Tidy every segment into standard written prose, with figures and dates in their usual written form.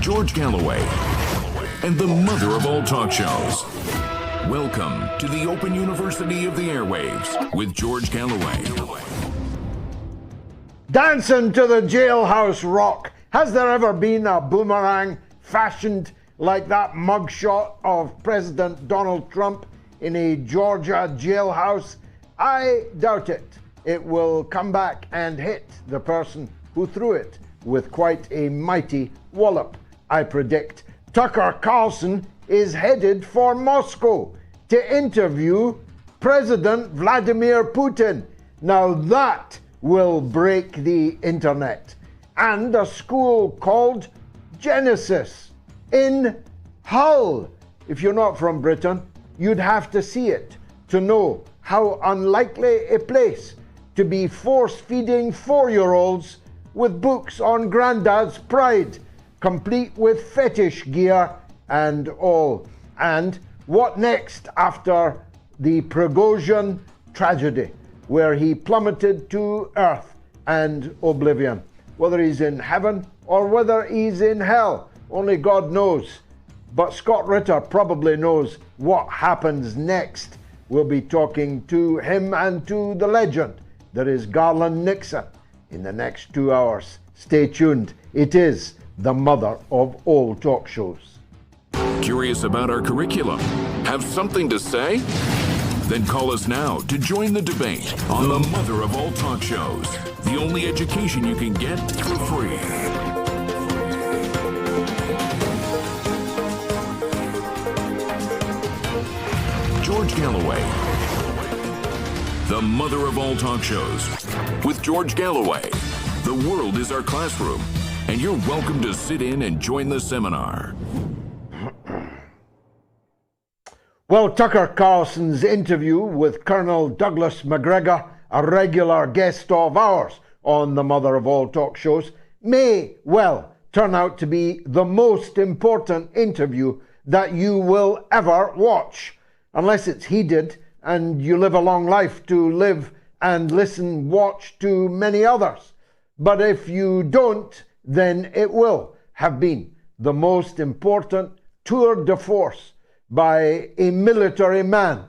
George Galloway, and the mother of all talk shows. Welcome to the Open University of the Airwaves with George Galloway. Dancing to the jailhouse rock. Has there ever been a boomerang fashioned like that mugshot of President Donald Trump in a Georgia jailhouse? I doubt it. It will come back and hit the person who threw it with quite a mighty wallop, I predict. TuckerCarlson is headed for Moscow to interview President Vladimir Putin. Now that will break the internet. And a school called Genesis in Hull. If you're not from Britain, you'd have to see it to know how unlikely a place to be force-feeding 4-year-olds with books on Grandad's pride, complete with fetish gear and all. And what next after the Prigozhin tragedy, where he plummeted to earth and oblivion? Whether he's in heaven or whether he's in hell, only God knows. But Scott Ritter probably knows what happens next. We'll be talking to him and to the legend that is Garland Nixon in the next 2 hours. Stay tuned. It is the mother of all talk shows. Curious about our curriculum? Have something to say? Then call us now to join the debate on the mother of all talk shows. The only education you can get for free. George Galloway, the mother of all talk shows. With George Galloway, the world is our classroom, and you're welcome to sit in and join the seminar. Well, TuckerCarlson's interview with Colonel Douglas Macgregor, a regular guest of ours on the mother of all talk shows, may well turn out to be the most important interview that you will ever watch. Unless it's heated and you live a long life to live and listen, watch to many others. But if you don't, then it will have been the most important tour de force by a military man,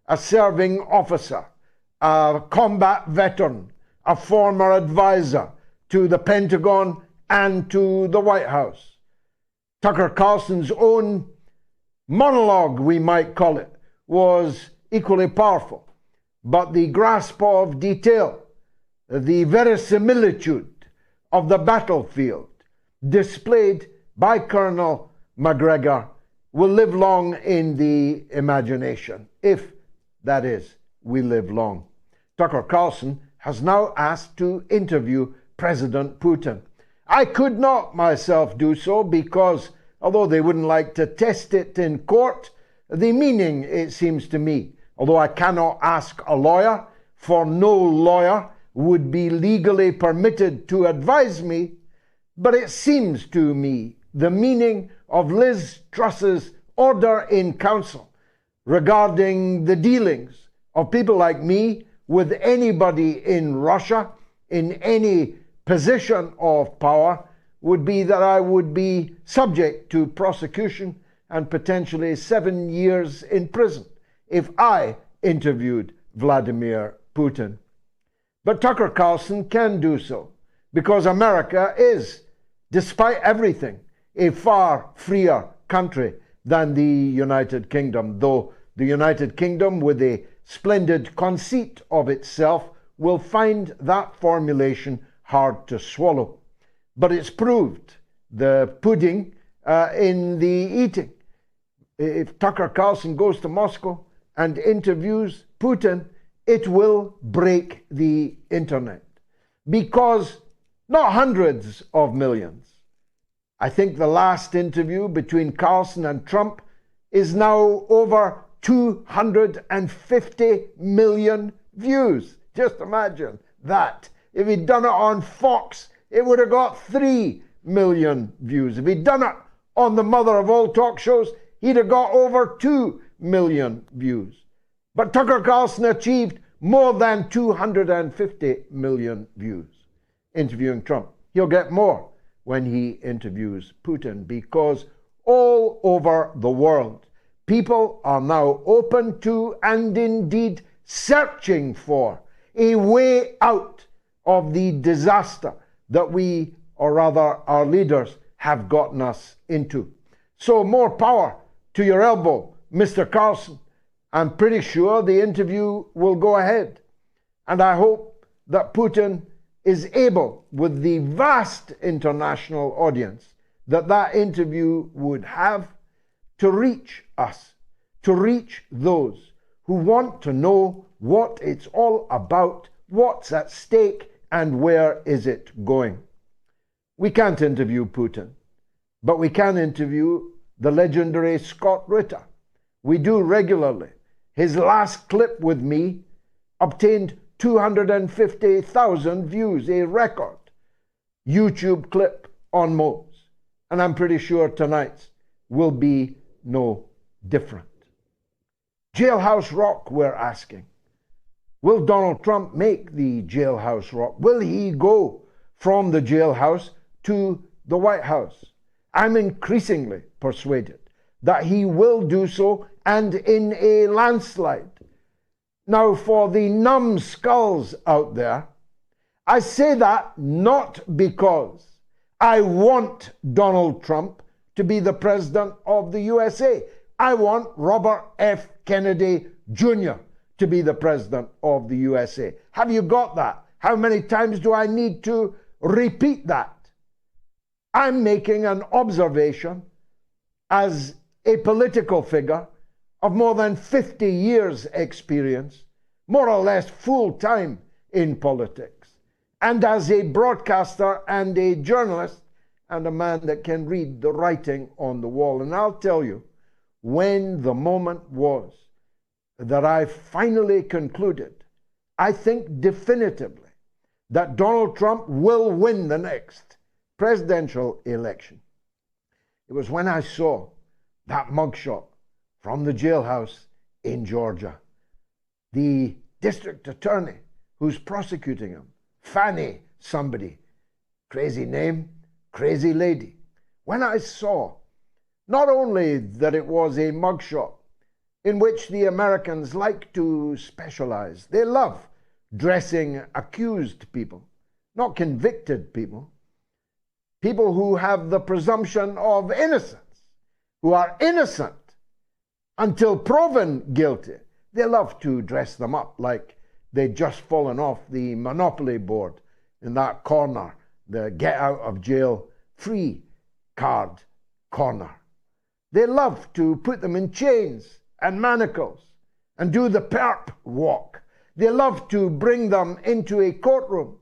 a serving officer, a combat veteran, a former advisor to the Pentagon and to the White House. TuckerCarlson's own monologue, we might call it, was equally powerful, but the grasp of detail, the verisimilitude of the battlefield displayed by Colonel Macgregor will live long in the imagination, if, that is, we live long. TuckerCarlson has now asked to interview President Putin. I could not myself do so because, although they wouldn't like to test it in court, the meaning, it seems to me, although I cannot ask a lawyer, for no lawyer would be legally permitted to advise me, but it seems to me the meaning of Liz Truss's order in council regarding the dealings of people like me with anybody in Russia in any position of power would be that I would be subject to prosecution and potentially 7 years in prison if I interviewed Vladimir Putin. But TuckerCarlson can do so because America is, despite everything, a far freer country than the United Kingdom, though the United Kingdom, with a splendid conceit of itself, will find that formulation hard to swallow. But it's proved the pudding in the eating. If TuckerCarlson goes to Moscow and interviews Putin, it will break the internet. Because not hundreds of millions. I think the last interview between Carlson and Trump is now over 250 million views. Just imagine that. If he'd done it on Fox, it would have got 3 million views. If he'd done it on the mother of all talk shows, he'd have got over 2 million views. But TuckerCarlson achieved more than 250 million views interviewing Trump. He'll get more when he interviews Putin, because all over the world, people are now open to and indeed searching for a way out of the disaster that we, or rather our leaders, have gotten us into. So more power to your elbow, Mr. Carlson. I'm pretty sure the interview will go ahead. And I hope that Putin is able, with the vast international audience that that interview would have, to reach us, to reach those who want to know what it's all about, what's at stake, and where is it going. We can't interview Putin, but we can interview the legendary Scott Ritter. We do regularly. His last clip with me obtained 250,000 views, a record YouTube clip on MOATS. And I'm pretty sure tonight's will be no different. Jailhouse Rock, we're asking. Will Donald Trump make the Jailhouse Rock? Will he go from the jailhouse to the White House? I'm increasingly persuaded that he will do so, and in a landslide. Now, for the numbskulls out there, I say that not because I want Donald Trump to be the president of the USA. I want Robert F. Kennedy Jr. to be the president of the USA. Have you got that? How many times do I need to repeat that? I'm making an observation as a political figure of more than 50 years' experience, more or less full-time in politics, and as a broadcaster and a journalist and a man that can read the writing on the wall. And I'll tell you, when the moment was that I finally concluded, I think definitively, that Donald Trump will win the next presidential election, it was when I saw that mugshot from the jailhouse in Georgia. The district attorney who's prosecuting him, Fanny somebody, crazy name, crazy lady. When I saw not only that it was a mugshot in which the Americans like to specialize, they love dressing accused people, not convicted people, people who have the presumption of innocence, who are innocent until proven guilty. They love to dress them up like they'd just fallen off the Monopoly board in that corner, the get out of jail free card corner. They love to put them in chains and manacles and do the perp walk. They love to bring them into a courtroom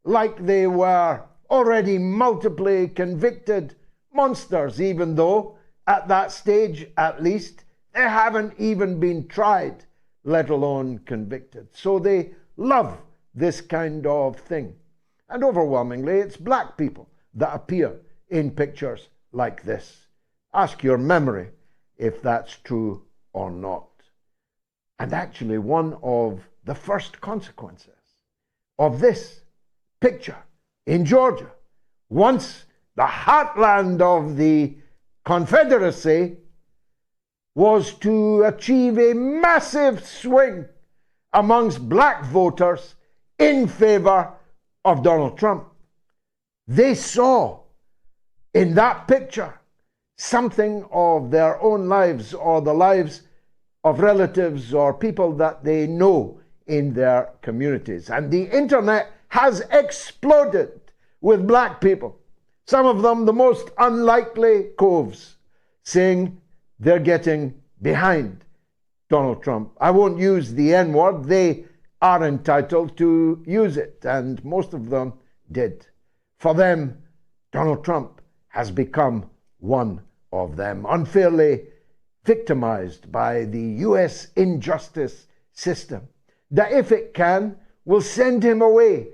like they were already multiply convicted monsters, even though at that stage, at least, they haven't even been tried, let alone convicted. So they love this kind of thing. And overwhelmingly, it's black people that appear in pictures like this. Ask your memory if that's true or not. And actually, one of the first consequences of this picture in Georgia, once the heartland of the Confederacy, was to achieve a massive swing amongst black voters in favor of Donald Trump. They saw in that picture something of their own lives or the lives of relatives or people that they know in their communities. And the internet has exploded with black people, some of them the most unlikely coves, saying they're getting behind Donald Trump. I won't use the N-word. They are entitled to use it, and most of them did. For them, Donald Trump has become one of them, unfairly victimized by the U.S. injustice system, that if it can, will send him away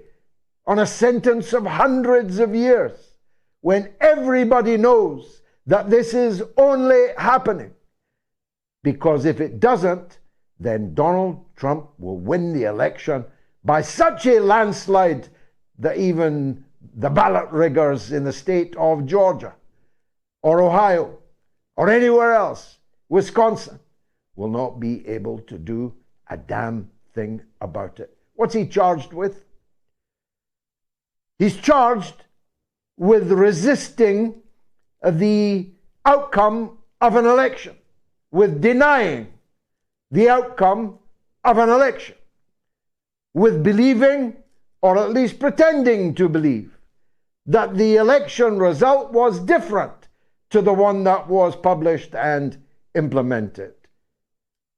on a sentence of hundreds of years, when everybody knows that this is only happening because if it doesn't, then Donald Trump will win the election by such a landslide that even the ballot riggers in the state of Georgia or Ohio or anywhere else, Wisconsin, will not be able to do a damn thing about it. What's he charged with? He's charged with resisting the outcome of an election, with denying the outcome of an election, with believing, or at least pretending to believe, that the election result was different to the one that was published and implemented.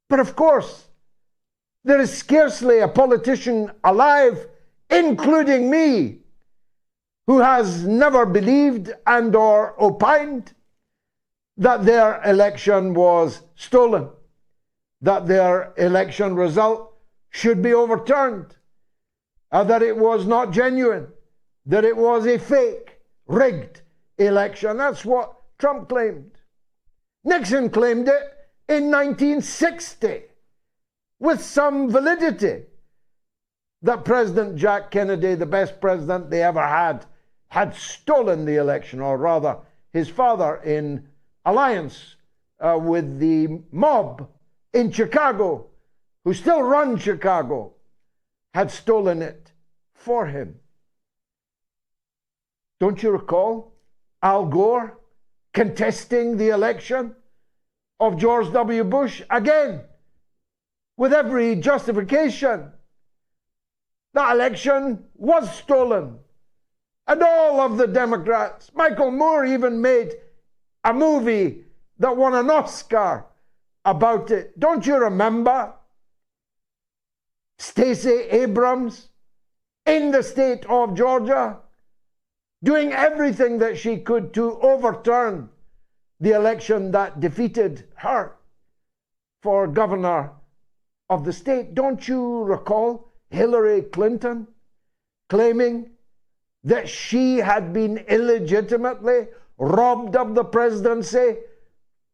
But of course, there is scarcely a politician alive, including me, who has never believed and or opined that their election was stolen, that their election result should be overturned, that it was not genuine, that it was a fake, rigged election. That's what Trump claimed. Nixon claimed it in 1960 with some validity, that President Jack Kennedy, the best president they ever had stolen the election, or rather his father, in alliance with the mob in Chicago, who still run Chicago, had stolen it for him. Don't you recall Al Gore contesting the election of George W. Bush, again, with every justification? That election was stolen. And all of the Democrats, Michael Moore even made a movie that won an Oscar about it. Don't you remember? Stacey Abrams in the state of Georgia doing everything that she could to overturn the election that defeated her for governor of the state. Don't you recall Hillary Clinton claiming that she had been illegitimately robbed of the presidency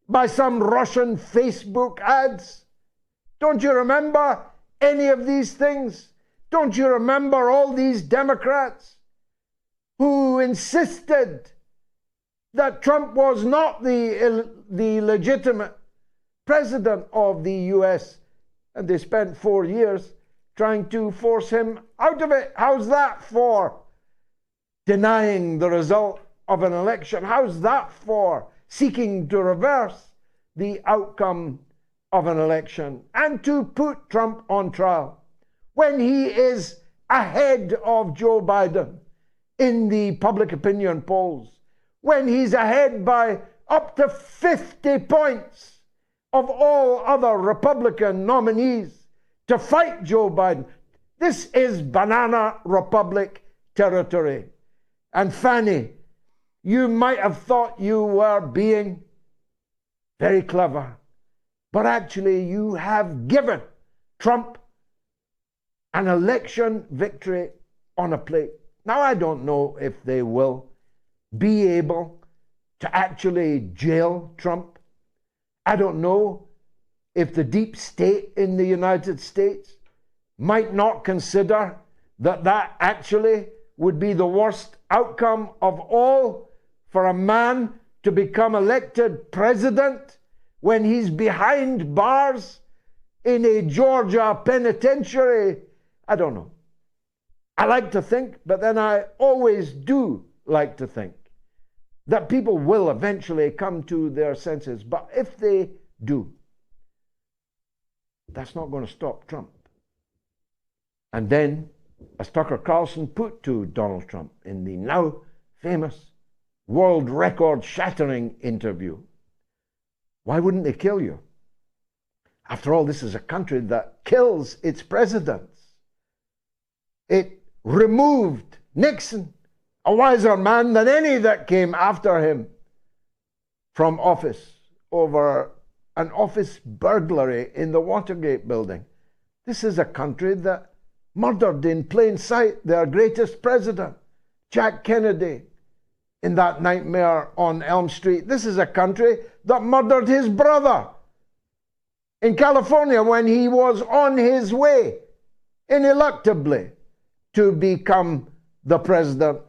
by some Russian Facebook ads? Don't you remember any of these things? Don't you remember all these Democrats who insisted that Trump was not the legitimate president of the US, and they spent 4 years trying to force him out of it? How's that for denying the result of an election? How's that for seeking to reverse the outcome of an election and to put Trump on trial when he is ahead of Joe Biden in the public opinion polls, when he's ahead by up to 50 points of all other Republican nominees to fight Joe Biden? This is banana republic territory. And Fanny, you might have thought you were being very clever, but actually you have given Trump an election victory on a plate. Now, I don't know if they will be able to actually jail Trump. I don't know if the deep state in the United States might not consider that that actually would be the worst outcome of all, for a man to become elected president when he's behind bars in a Georgia penitentiary. I don't know. I like to think, but then I always do like to think, that people will eventually come to their senses. But if they do, that's not going to stop Trump. And then, as TuckerCarlson put to Donald Trump in the now famous world record shattering interview, why wouldn't they kill you? After all, this is a country that kills its presidents. It removed Nixon, a wiser man than any that came after him, from office over an office burglary in the Watergate building. This is a country that murdered in plain sight their greatest president, Jack Kennedy, in that nightmare on Elm Street. This is a country that murdered his brother in California when he was on his way, ineluctably, to become the president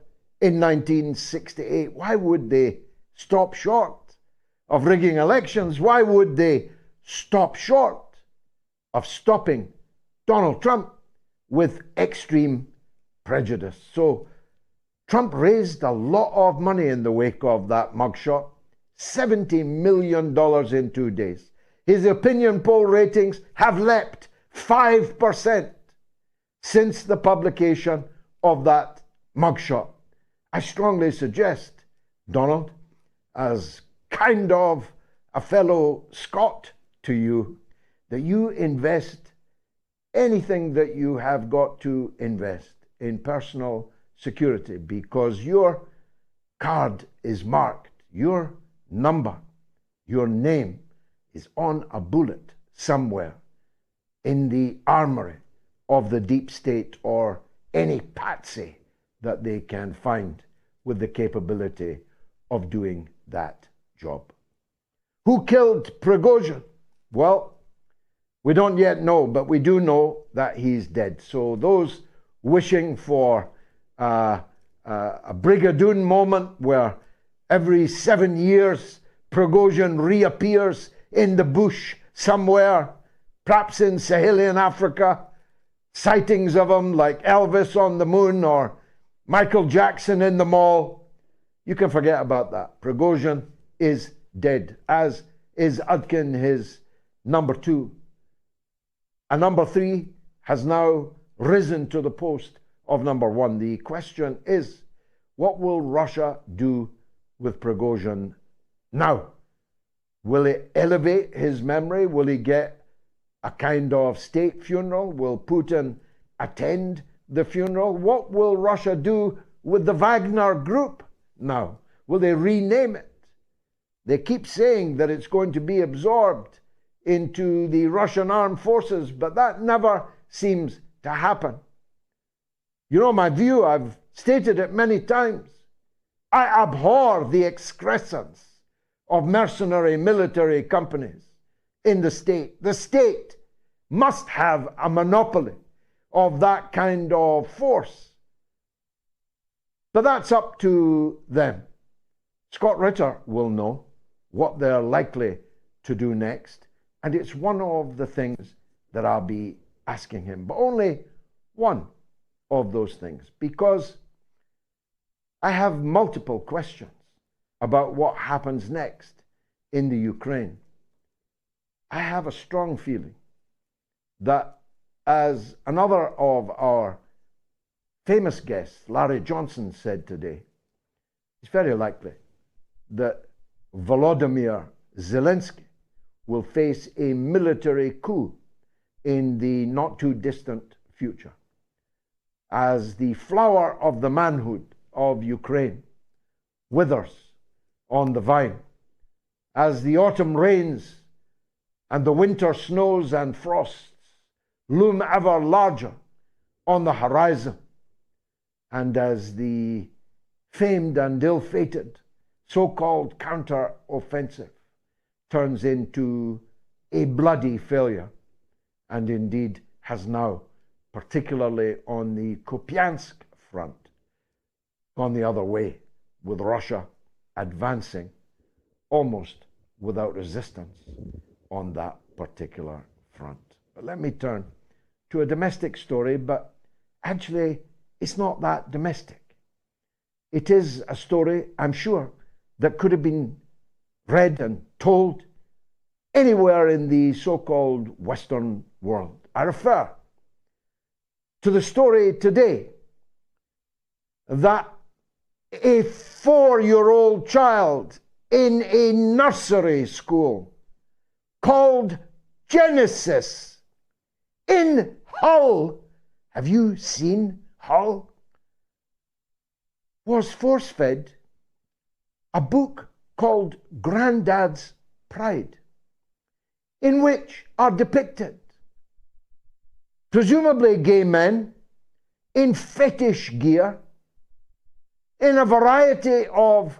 in 1968? Why would they stop short of rigging elections? Why would they stop short of stopping Donald Trump with extreme prejudice? So Trump raised a lot of money in the wake of that mugshot, $70 million in 2 days. His opinion poll ratings have leapt 5% since the publication of that mugshot. I strongly suggest, Donald, as kind of a fellow Scot to you, that you invest anything that you have got to invest in personal security, because your card is marked, your number, your name is on a bullet somewhere in the armory of the deep state or any patsy that they can find with the capability of doing that job. Who killed Prigozhin? Well, we don't yet know, but we do know that he's dead. So those wishing for a Brigadoon moment where every 7 years Prigozhin reappears in the bush somewhere, perhaps in Sahelian Africa, sightings of him like Elvis on the moon or Michael Jackson in the mall, you can forget about that. Prigozhin is dead, as is Udkin, his number 2. And number 3 has now risen to the post of number 1. The question is, what will Russia do with Prigozhin now? Will it elevate his memory? Will he get a kind of state funeral? Will Putin attend the funeral? What will Russia do with the Wagner group now? Will they rename it? They keep saying that it's going to be absorbed into the Russian armed forces, but that never seems to happen. You know my view, I've stated it many times. I abhor the excrescence of mercenary military companies in the state. The state must have a monopoly of that kind of force. But that's up to them. Scott Ritter will know what they're likely to do next, and it's one of the things that I'll be asking him, but only one of those things, because I have multiple questions about what happens next in the Ukraine. I have a strong feeling that, as another of our famous guests, Larry Johnson, said today, it's very likely that Volodymyr Zelensky will face a military coup in the not too distant future, as the flower of the manhood of Ukraine withers on the vine, as the autumn rains and the winter snows and frosts loom ever larger on the horizon, and as the famed and ill-fated so-called counter-offensive turns into a bloody failure, and indeed has now, particularly on the Kupiansk front, gone the other way, with Russia advancing almost without resistance on that particular front. But let me turn to a domestic story, but actually it's not that domestic. It is a story, I'm sure, that could have been read and told anywhere in the so-called Western world. I refer to the story today that a 4-year-old child in a nursery school called Genesis in Hull, have you seen Hull, was force-fed a book called Grandad's Pride, in which are depicted presumably gay men in fetish gear, in a variety of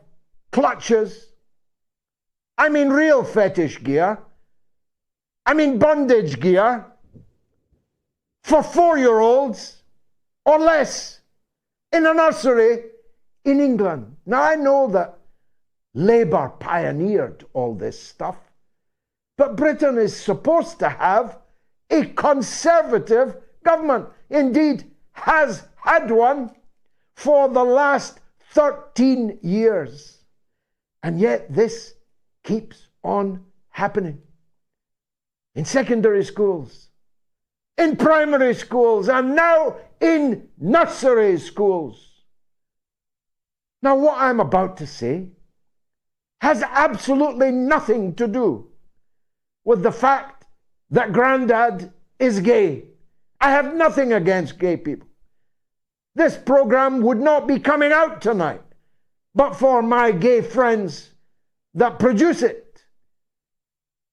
clutches. I mean real fetish gear. I mean bondage gear for 4-year-olds or less in a nursery in England. Now, I know that Labour pioneered all this stuff, but Britain is supposed to have a conservative government. Indeed, has had one for the last 13 years. And yet this keeps on happening. In secondary schools, in primary schools, and now in nursery schools. Now, what I'm about to say has absolutely nothing to do with the fact that Grandad is gay. I have nothing against gay people. This program would not be coming out tonight but for my gay friends that produce it.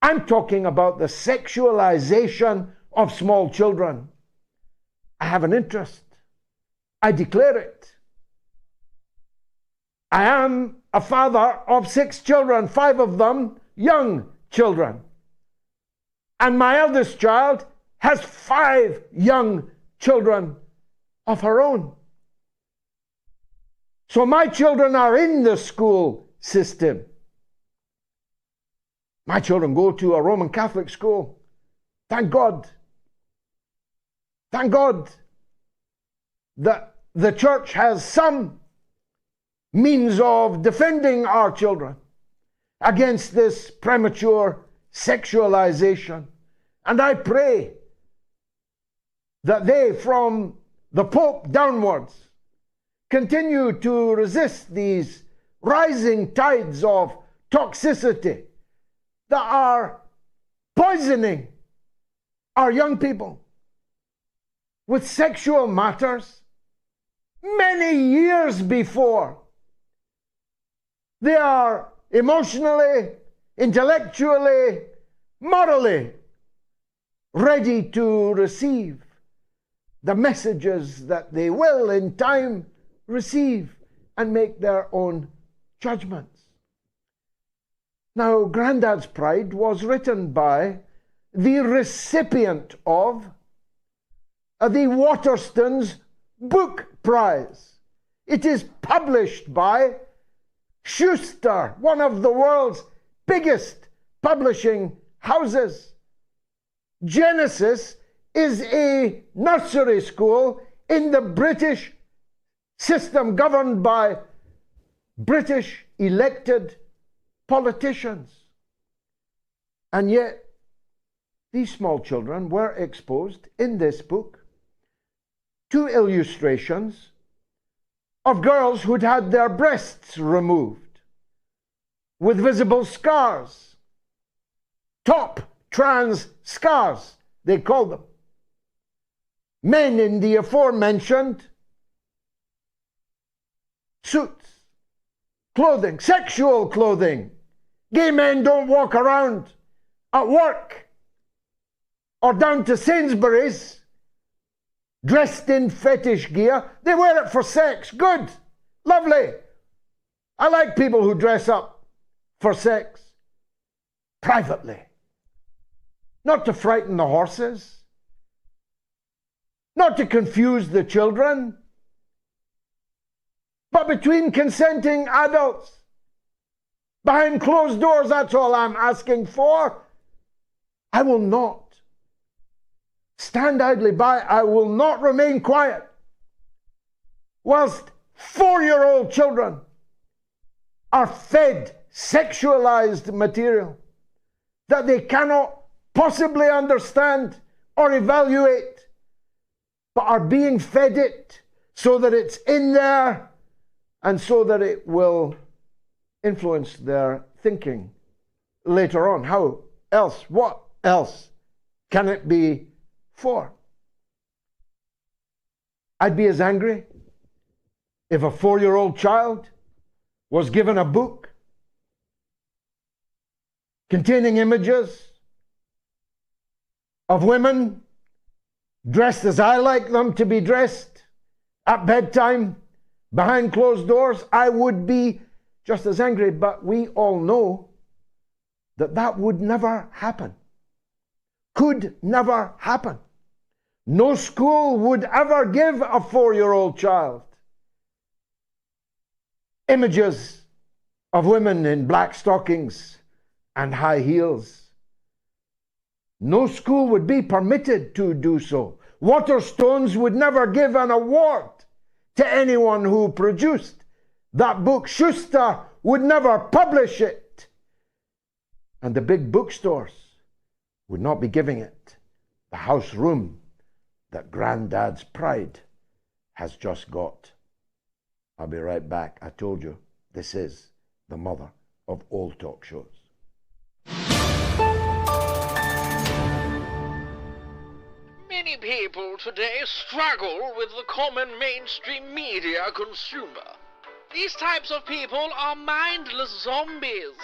I'm talking about the sexualization of small children. I have an interest. I declare it. I am a father of 6 children, 5 of them young children. And my eldest child has 5 young children of her own. So my children are in the school system. My children go to a Roman Catholic school. Thank God. Thank God that the church has some means of defending our children against this premature sexualization. And I pray that they, from the Pope downwards, continue to resist these rising tides of toxicity that are poisoning our young people with sexual matters many years before they are emotionally, intellectually, morally ready to receive the messages that they will in time receive and make their own judgments. Now, Grandad's Pride was written by the recipient of the Waterstones Book Prize. It is published by Schuster, one of the world's biggest publishing houses. Genesis is a nursery school in the British system governed by British elected politicians. And yet, these small children were exposed in this book to illustrations of girls who'd had their breasts removed with visible scars, top trans scars, they call them. Men in the aforementioned suits, clothing, sexual clothing. Gay men don't walk around at work or down to Sainsbury's dressed in fetish gear. They wear it for sex. Good. Lovely. I like people who dress up for sex privately. Not to frighten the horses. Not to confuse the children. But between consenting adults. Behind closed doors, that's all I'm asking for. I will not stand idly by. I will not remain quiet whilst 4-year-old children are fed sexualized material that they cannot possibly understand or evaluate, but are being fed it so that it's in there and so that it will influence their thinking later on. How else? What else can it be for? I'd be as angry if a 4-year-old child was given a book containing images of women dressed as I like them to be dressed at bedtime behind closed doors. I would be just as angry, but we all know that that would never happen. Could never happen. No school would ever give a 4-year-old child images of women in black stockings and high heels. No school would be permitted to do so. Waterstones would never give an award to anyone who produced that book. Schuster would never publish it. And the big bookstores would not be giving it the house room that Granddad's pride has just got. I'll be right back. I told you, this is the mother of all talk shows. Many people today struggle with the common mainstream media consumer. These types of people are mindless zombies.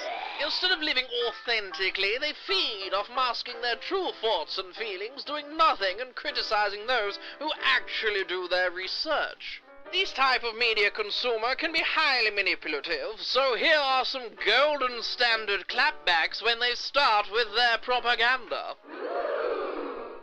Instead of living authentically, they feed off masking their true thoughts and feelings, doing nothing and criticizing those who actually do their research. These type of media consumer can be highly manipulative, so here are some golden standard clapbacks when they start with their propaganda.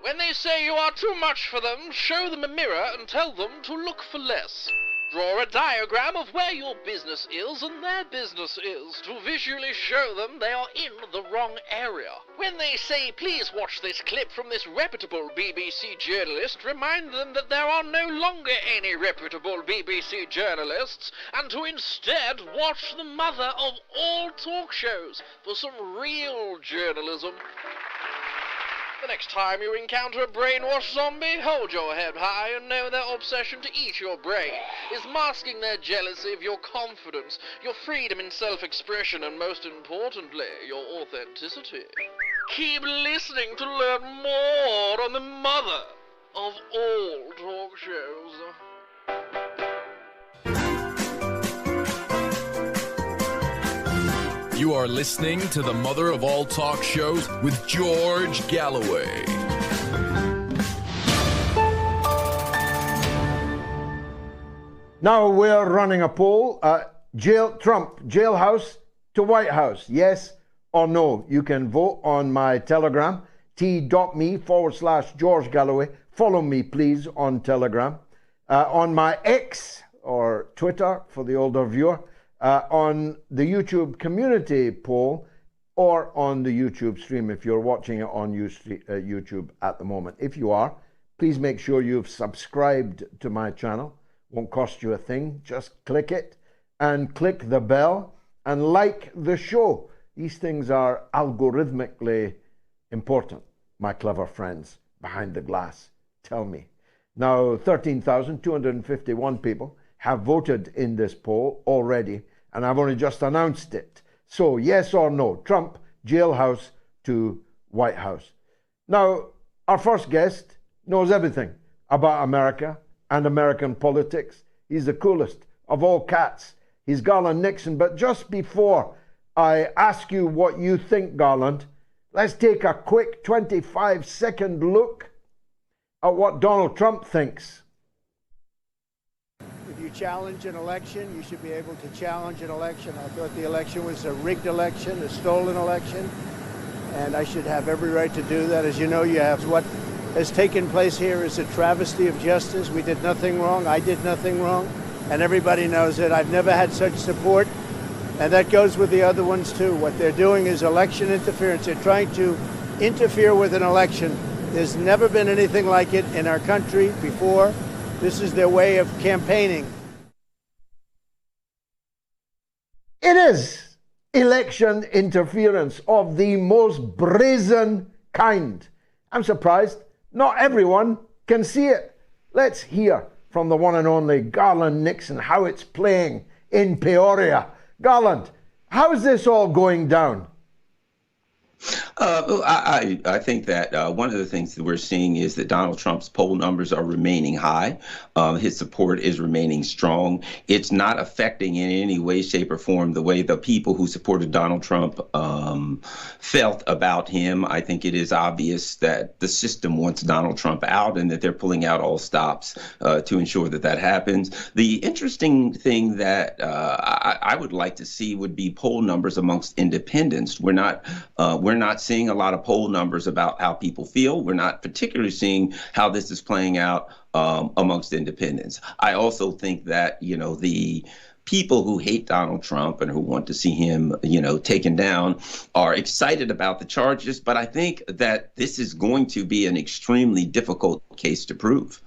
When they say you are too much for them, show them a mirror and tell them to look for less. Draw a diagram of where your business is and their business is, to visually show them they are in the wrong area. When they say, please watch this clip from this reputable BBC journalist, remind them that there are no longer any reputable BBC journalists, and to instead watch the mother of all talk shows for some real journalism. The next time you encounter a brainwashed zombie, hold your head high and know their obsession to eat your brain is masking their jealousy of your confidence, your freedom in self-expression, and most importantly, your authenticity. Keep listening to learn more on the mother of all talk shows. You are listening to the mother of all talk shows with George Galloway. Now we're running a poll. Trump, jailhouse to White House, yes or no? You can vote on my Telegram, t.me/George Galloway. Follow me, please, on Telegram. On my X, or Twitter for the older viewer, on the YouTube community poll, or on the YouTube stream if you're watching it on YouTube at the moment. If you are, please make sure you've subscribed to my channel. Won't cost you a thing. Just click it and click the bell and like the show. These things are algorithmically important, my clever friends behind the glass tell me. Now, 13,251 people have voted in this poll already, and I've only just announced it. So, yes or no, Trump, jailhouse to White House. Now, our first guest knows everything about America and American politics. He's the coolest of all cats. He's Garland Nixon. But just before I ask you what you think, Garland, let's take a quick 25-second look at what Donald Trump thinks. If you challenge an election, you should be able to challenge an election. I thought the election was a rigged election, a stolen election, and I should have every right to do that. As you know, what has taken place here is a travesty of justice. We did nothing wrong. I did nothing wrong, and everybody knows it. I've never had such support, and that goes with the other ones too. What they're doing is election interference. They're trying to interfere with an election. There's never been anything like it in our country before. This is their way of campaigning. It is election interference of the most brazen kind. I'm surprised not everyone can see it. Let's hear from the one and only Garland Nixon how it's playing in Peoria. Garland, how's this all going down? I think that one of the things that we're seeing is that Donald Trump's poll numbers are remaining high. His support is remaining strong. It's not affecting in any way, shape, or form the way the people who supported Donald Trump felt about him. I think it is obvious that the system wants Donald Trump out and that they're pulling out all stops to ensure that that happens. The interesting thing that I would like to see would be poll numbers amongst independents. We're not seeing a lot of poll numbers about how people feel. We're not particularly seeing how this is playing out amongst independents. I also think that, the people who hate Donald Trump and who want to see him, taken down are excited about the charges. But I think that this is going to be an extremely difficult case to prove.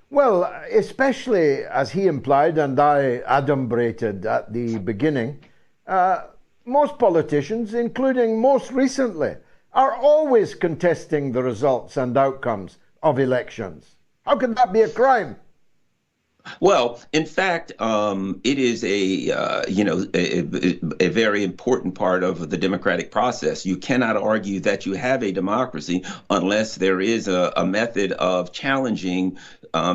Well, especially as he implied and I adumbrated at the beginning, most politicians, including most recently, are always contesting the results and outcomes of elections. How can that be a crime? Well, in fact, it is a very important part of the democratic process. You cannot argue that you have a democracy unless there is a method of challenging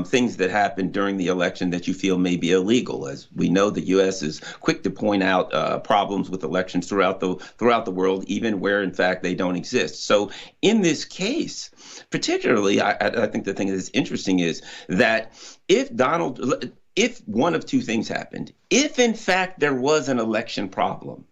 things that happen during the election that you feel may be illegal. As we know, the U.S. is quick to point out problems with elections throughout the world, even where, in fact, they don't exist. So in this case, particularly, I think the thing that's interesting is that if one of two things happened, if in fact there was an election problem,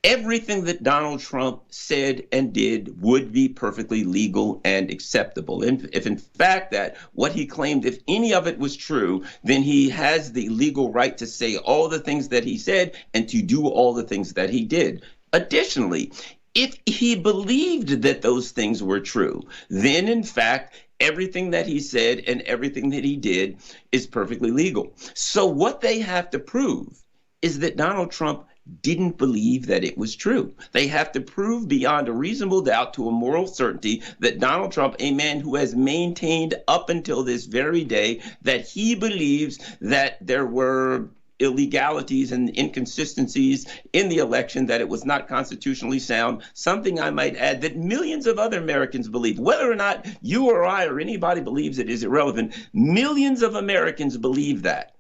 everything that Donald Trump said and did would be perfectly legal and acceptable. And if in fact that what he claimed, if any of it was true, then he has the legal right to say all the things that he said and to do all the things that he did. Additionally, if he believed that those things were true, then in fact, everything that he said and everything that he did is perfectly legal. So what they have to prove is that Donald Trump didn't believe that it was true. They have to prove beyond a reasonable doubt to a moral certainty that Donald Trump, a man who has maintained up until this very day that he believes that there were illegalities and inconsistencies in the election, that it was not constitutionally sound, something I might add that millions of other Americans believe. Whether or not you or I or anybody believes it is irrelevant. Millions of Americans believe that.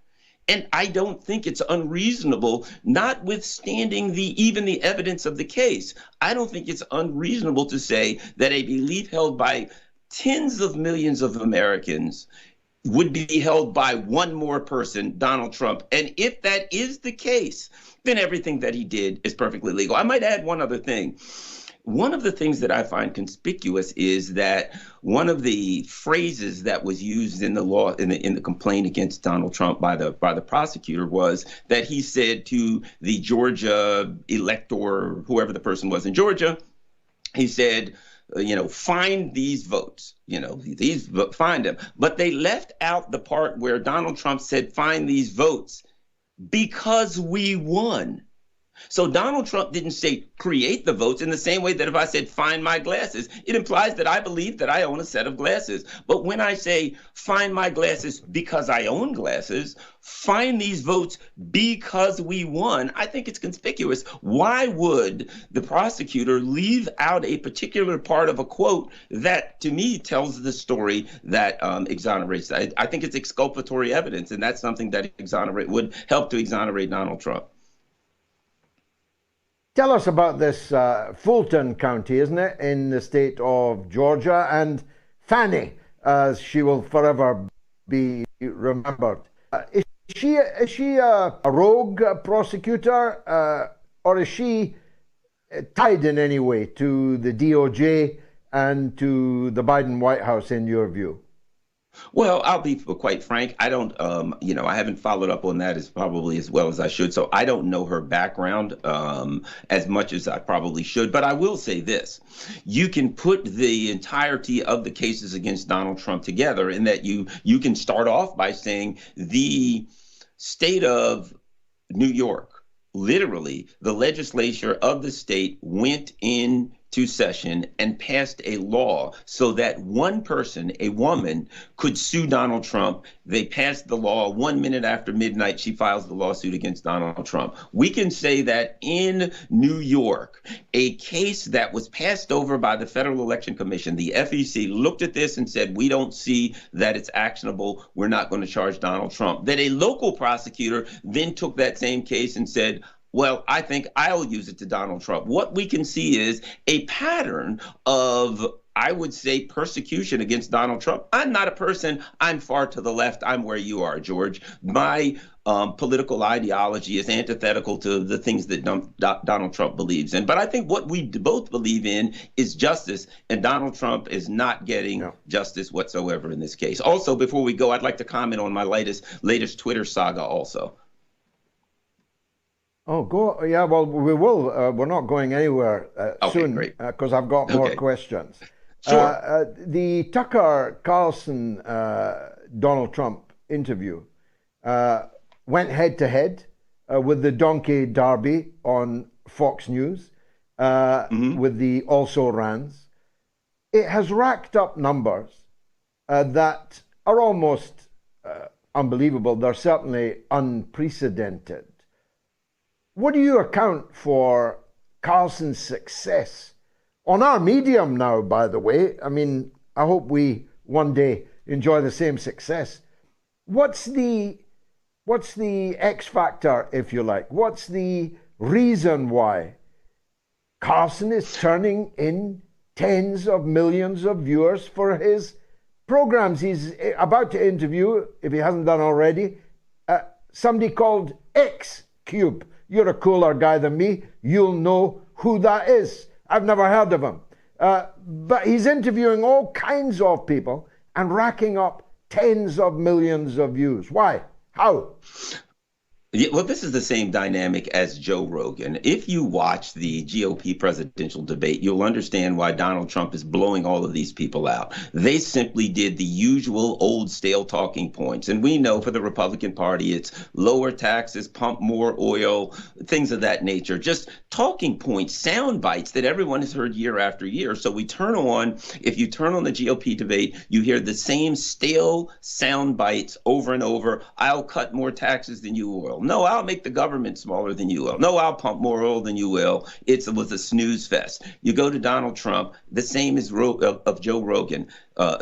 And I don't think it's unreasonable, notwithstanding even the evidence of the case. I don't think it's unreasonable to say that a belief held by tens of millions of Americans would be held by one more person, Donald Trump. And if that is the case, then everything that he did is perfectly legal. I might add one other thing. One of the things that I find conspicuous is that one of the phrases that was used in the law in the complaint against Donald Trump by the prosecutor was that he said to the Georgia elector, whoever the person was in Georgia, he said, find these votes, find them. But they left out the part where Donald Trump said, find these votes because we won. So Donald Trump didn't say create the votes in the same way that if I said find my glasses, it implies that I believe that I own a set of glasses. But when I say find my glasses because I own glasses, find these votes because we won, I think it's conspicuous. Why would the prosecutor leave out a particular part of a quote that to me tells the story that exonerates? I think it's exculpatory evidence, and that's something that would help to exonerate Donald Trump. Tell us about this Fulton County, isn't it, in the state of Georgia, and Fanny, as she will forever be remembered. Is she a rogue prosecutor, or is she tied in any way to the DOJ and to the Biden White House, in your view? Well, I'll be quite frank. I don't, I haven't followed up on that as well as I should. So I don't know her background as much as I probably should. But I will say this. You can put the entirety of the cases against Donald Trump together in that you can start off by saying the state of New York, literally the legislature of the state went into session and passed a law so that one person, a woman, could sue Donald Trump. They passed the law 1 minute after midnight. She files the lawsuit against Donald Trump. We can say that in New York, a case that was passed over by the Federal Election Commission, the FEC, looked at this and said, we don't see that it's actionable. We're not going to charge Donald Trump. That a local prosecutor then took that same case and said, well, I think I'll use it to Donald Trump. What we can see is a pattern of I would say, persecution against Donald Trump. I'm not a person. I'm far to the left. I'm where you are, George. My political ideology is antithetical to the things that Donald Trump believes in. But I think what we both believe in is justice, and Donald Trump is not getting justice whatsoever in this case. Also, before we go, I'd like to comment on my latest Twitter saga also. Oh, go. Yeah, well, we will. We're not going anywhere soon because I've got more questions. Sure. The TuckerCarlson Donald Trump interview went head to head with the Donkey Derby on Fox News with the also-rans. It has racked up numbers that are almost unbelievable. They're certainly unprecedented. What do you account for Carlson's success on our medium now, by the way? I mean, I hope we one day enjoy the same success. What's the X factor, if you like? What's the reason why Carlson is turning in tens of millions of viewers for his programs? He's about to interview, if he hasn't done already, somebody called X Cube. You're a cooler guy than me. You'll know who that is. I've never heard of him. But he's interviewing all kinds of people and racking up tens of millions of views. Why? How? Yeah, well, this is the same dynamic as Joe Rogan. If you watch the GOP presidential debate, you'll understand why Donald Trump is blowing all of these people out. They simply did the usual old stale talking points. And we know for the Republican Party, it's lower taxes, pump more oil, things of that nature. Just talking points, sound bites that everyone has heard year after year. So we turn on, if you turn on the GOP debate, you hear the same stale sound bites over and over. I'll cut more taxes than you will. No, I'll make the government smaller than you will. No, I'll pump more oil than you will. It was a snooze fest. You go to Donald Trump, the same as of Joe Rogan,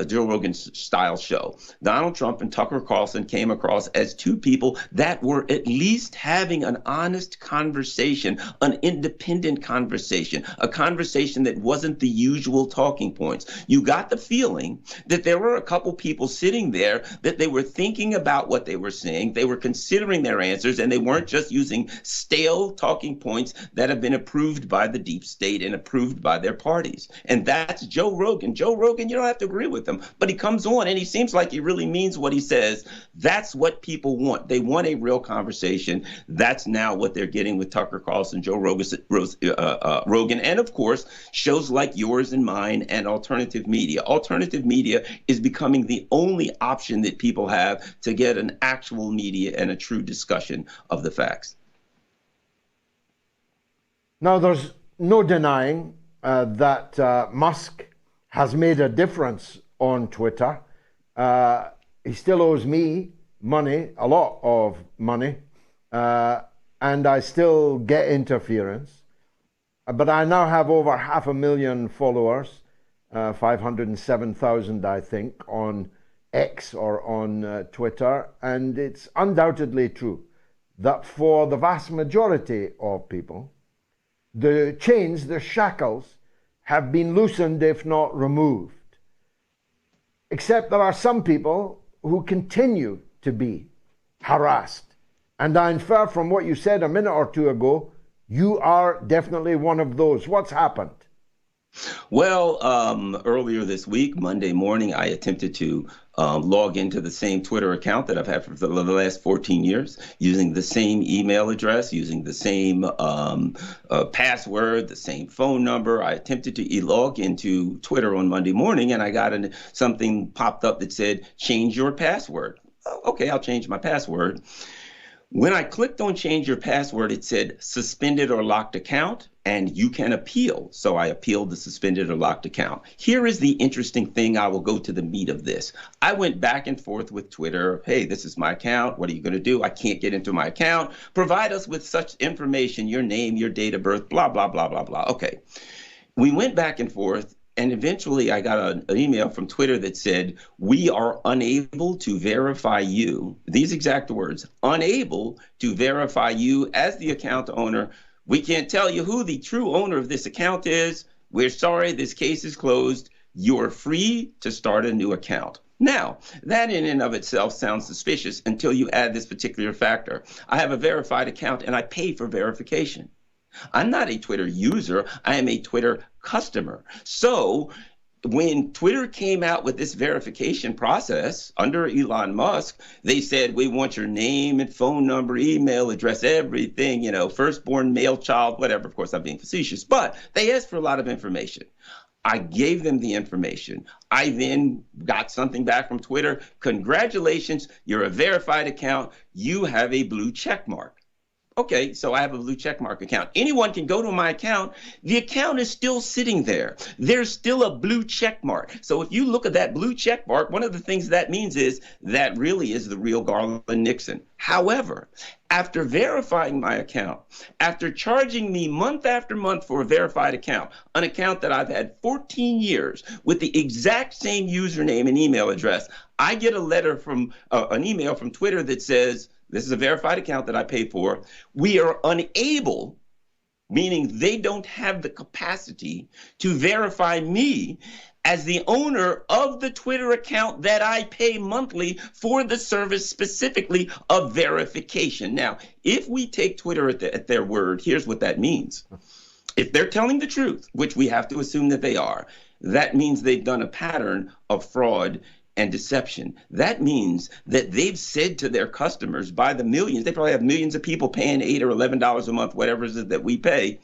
Joe Rogan's style show. Donald Trump and Tucker Carlson came across as two people that were at least having an honest conversation, an independent conversation, a conversation that wasn't the usual talking points. You got the feeling that there were a couple people sitting there that they were thinking about what they were saying, they were considering their answers, and they weren't just using stale talking points that have been approved by the deep state and approved by their parties. And that's Joe Rogan. Joe Rogan, you don't have to agree with him, but he comes on and he seems like he really means what he says. That's what people want. They want a real conversation. That's now what they're getting with Tucker Carlson, Joe Rogan, and of course, shows like yours and mine and alternative media. Alternative media is becoming the only option that people have to get an actual media and a true discussion of the facts. Now, there's no denying that Musk has made a difference on Twitter. He still owes me money, a lot of money, and I still get interference. But I now have over 500,000 followers, 507,000, I think, on X or on Twitter, and it's undoubtedly true that for the vast majority of people, the chains, the shackles, have been loosened, if not removed. Except there are some people who continue to be harassed. And I infer from what you said a minute or two ago, you are definitely one of those. What's happened? Well, earlier this week, Monday morning, I attempted to log into the same Twitter account that I've had for the last 14 years, using the same email address, using the same password, the same phone number. I attempted to log into Twitter on Monday morning, and I got something popped up that said, change your password. Okay, I'll change my password. When I clicked on change your password, it said suspended or locked account, and you can appeal. So I appealed the suspended or locked account. Here is the interesting thing. I will go to the meat of this. I went back and forth with Twitter. Hey, this is my account. What are you going to do? I can't get into my account. Provide us with such information, your name, your date of birth, blah, blah, blah, blah, blah. Okay. We went back and forth. And eventually I got an email from Twitter that said, we are unable to verify you. These exact words, unable to verify you as the account owner. We can't tell you who the true owner of this account is. We're sorry, this case is closed. you're free to start a new account. Now, that in and of itself sounds suspicious until you add this particular factor. I have a verified account and I pay for verification. I'm not a Twitter user, I am a Twitter customer. So when Twitter came out with this verification process under Elon Musk, they said, we want your name and phone number, email address, everything, you know, firstborn male child, whatever. Of course, I'm being facetious, but they asked for a lot of information. I gave them the information. I then got something back from Twitter. Congratulations, you're a verified account. You have a blue check mark. Okay, so I have a blue checkmark account. Anyone can go to my account. The account is still sitting there. There's still a blue checkmark. So if you look at that blue checkmark, one of the things that means is that really is the real Garland Nixon. However, after verifying my account, after charging me month after month for a verified account, an account that I've had 14 years with the exact same username and email address, I get a letter from an email from Twitter that says, this is a verified account that I pay for. We are unable, meaning they don't have the capacity to verify me as the owner of the Twitter account that I pay monthly for the service specifically of verification. Now, if we take Twitter at their word, here's what that means. If they're telling the truth, which we have to assume that they are, that means they've done a pattern of fraud and deception. That means that they've said to their customers by the millions, they probably have millions of people paying $8 or $11 a month, whatever it is that we pay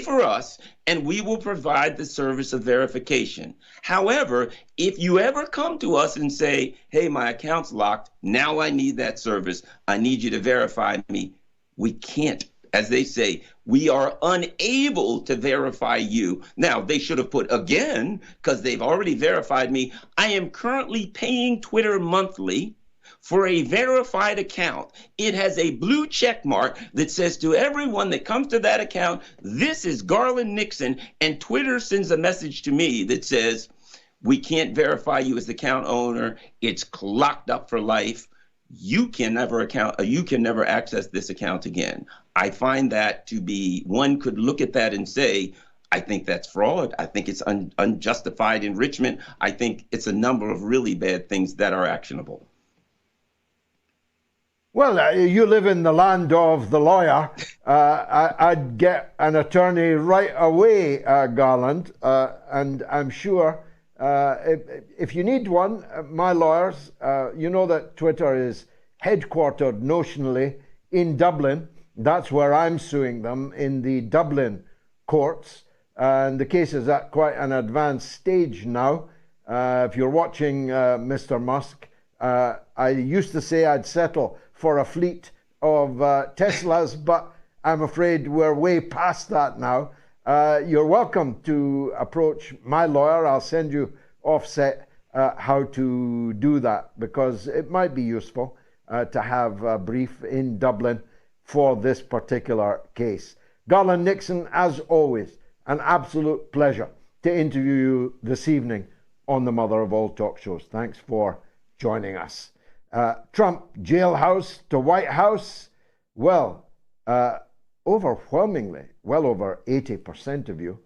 for us, and we will provide the service of verification. However, if you ever come to us and say, hey, my account's locked, now I need that service, I need you to verify me, we can't. As they say, we are unable to verify you. Now, they should have put again, because they've already verified me. I am currently paying Twitter monthly for a verified account. It has a blue check mark that says to everyone that comes to that account, this is Garland Nixon, and Twitter sends a message to me that says, we can't verify you as the account owner. It's locked up for life. You can never access this account again. I find that to be, one could look at that and say, I think that's fraud. I think it's unjustified enrichment. I think it's a number of really bad things that are actionable. Well, you live in the land of the lawyer. I'd get an attorney right away, Garland, and I'm sure if you need one, my lawyers, you know that Twitter is headquartered notionally in Dublin. That's where I'm suing them, in the Dublin courts. And the case is at quite an advanced stage now. If you're watching Mr. Musk, I used to say I'd settle for a fleet of Teslas, but I'm afraid we're way past that now. You're welcome to approach my lawyer. I'll send you offset how to do that, because it might be useful to have a brief in Dublin for this particular case. Garland Nixon, as always, an absolute pleasure to interview you this evening on the mother of all talk shows. Thanks for joining us. Trump, jailhouse to White House. Well, overwhelmingly, well over 80% of you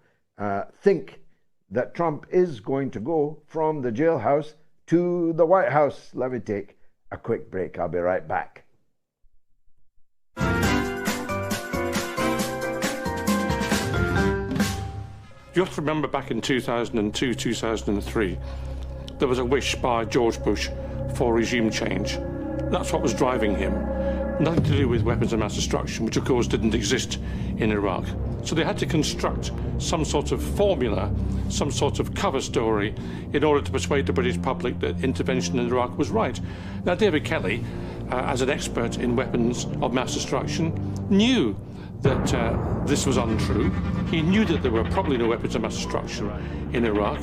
think that Trump is going to go from the jailhouse to the White House. Let me take a quick break. I'll be right back. You have to remember back in 2002, 2003, there was a wish by George Bush for regime change. That's what was driving him. Nothing to do with weapons of mass destruction, which of course didn't exist in Iraq. So they had to construct some sort of formula, some sort of cover story in order to persuade the British public that intervention in Iraq was right. Now, David Kelly, as an expert in weapons of mass destruction, knew that this was untrue. He knew that there were probably no weapons of mass destruction in Iraq.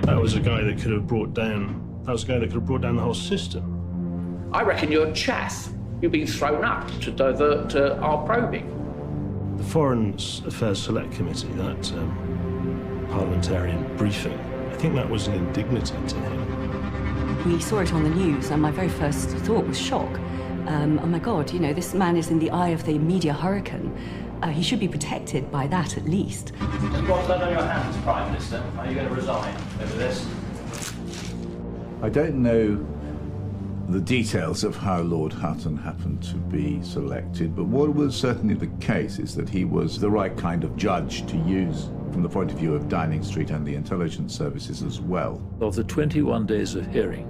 That was a guy that could have brought down, the whole system. I reckon you're chaff. You've been thrown up to divert our probing. The Foreign Affairs Select Committee, that parliamentarian briefing, I think that was an indignity to him. We saw it on the news, and my very first thought was shock. Oh my God, you know, this man is in the eye of the media hurricane. he should be protected by that at least. You've got blood on your hands, Prime Minister. Are you going to resign over this? I don't know the details of how Lord Hutton happened to be selected, but what was certainly the case is that he was the right kind of judge to use from the point of view of Downing Street and the intelligence services as well. Of the 21 days of hearing,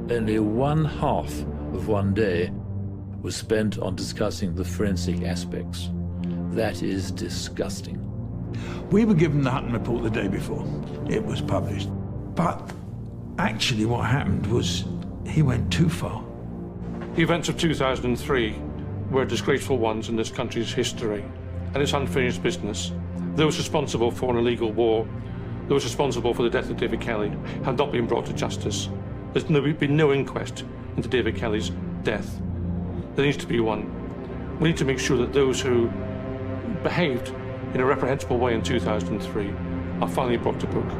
only one half of one day was spent on discussing the forensic aspects. That is disgusting. We were given the Hutton report the day before it was published, but actually what happened was he went too far. The events of 2003 were disgraceful ones in this country's history, and it's unfinished business. Those responsible for an illegal war, those responsible for the death of David Kelly, have not been brought to justice. There's been no inquest into David Kelly's death. There needs to be one. We need to make sure that those who behaved in a reprehensible way in 2003 are finally brought to book.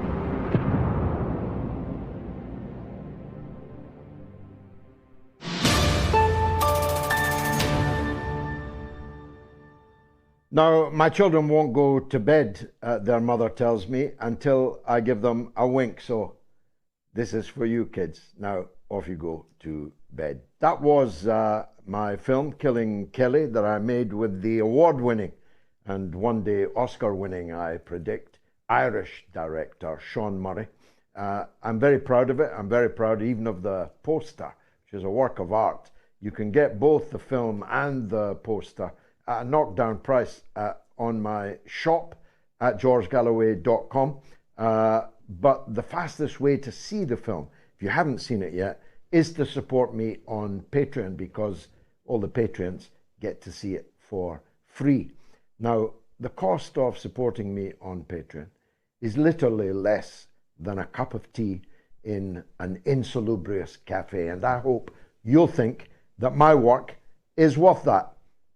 Now, my children won't go to bed, their mother tells me, until I give them a wink. So this is for you kids. Now, off you go to bed. That was my film, Killing Kelly, that I made with the award-winning and one day Oscar-winning, I predict, Irish director Sean Murray. I'm very proud of it. I'm very proud even of the poster, which is a work of art. You can get both the film and the poster at a knockdown price on my shop at georgegalloway.com. But the fastest way to see the film, if you haven't seen it yet, is to support me on Patreon, because all the patrons get to see it for free. Now, the cost of supporting me on Patreon is literally less than a cup of tea in an insalubrious cafe, and I hope you'll think that my work is worth that.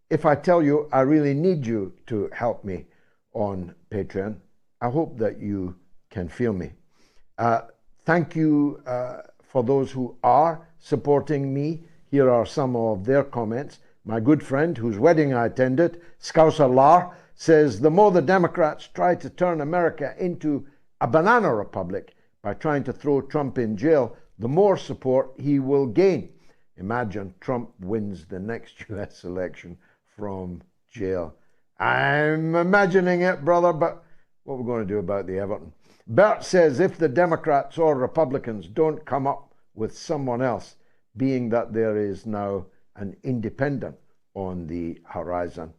If I tell you I really need you to help me on Patreon, I hope that you can feel me. Thank you for those who are supporting me. Here are some of their comments. My good friend, whose wedding I attended, Scouser Lar, says, the more the Democrats try to turn America into a banana republic by trying to throw Trump in jail, the more support he will gain. Imagine Trump wins the next US election from jail. I'm imagining it, brother, but what are we going to do about the Everton? Bert says, if the Democrats or Republicans don't come up with someone else, being that there is now an independent on the horizon.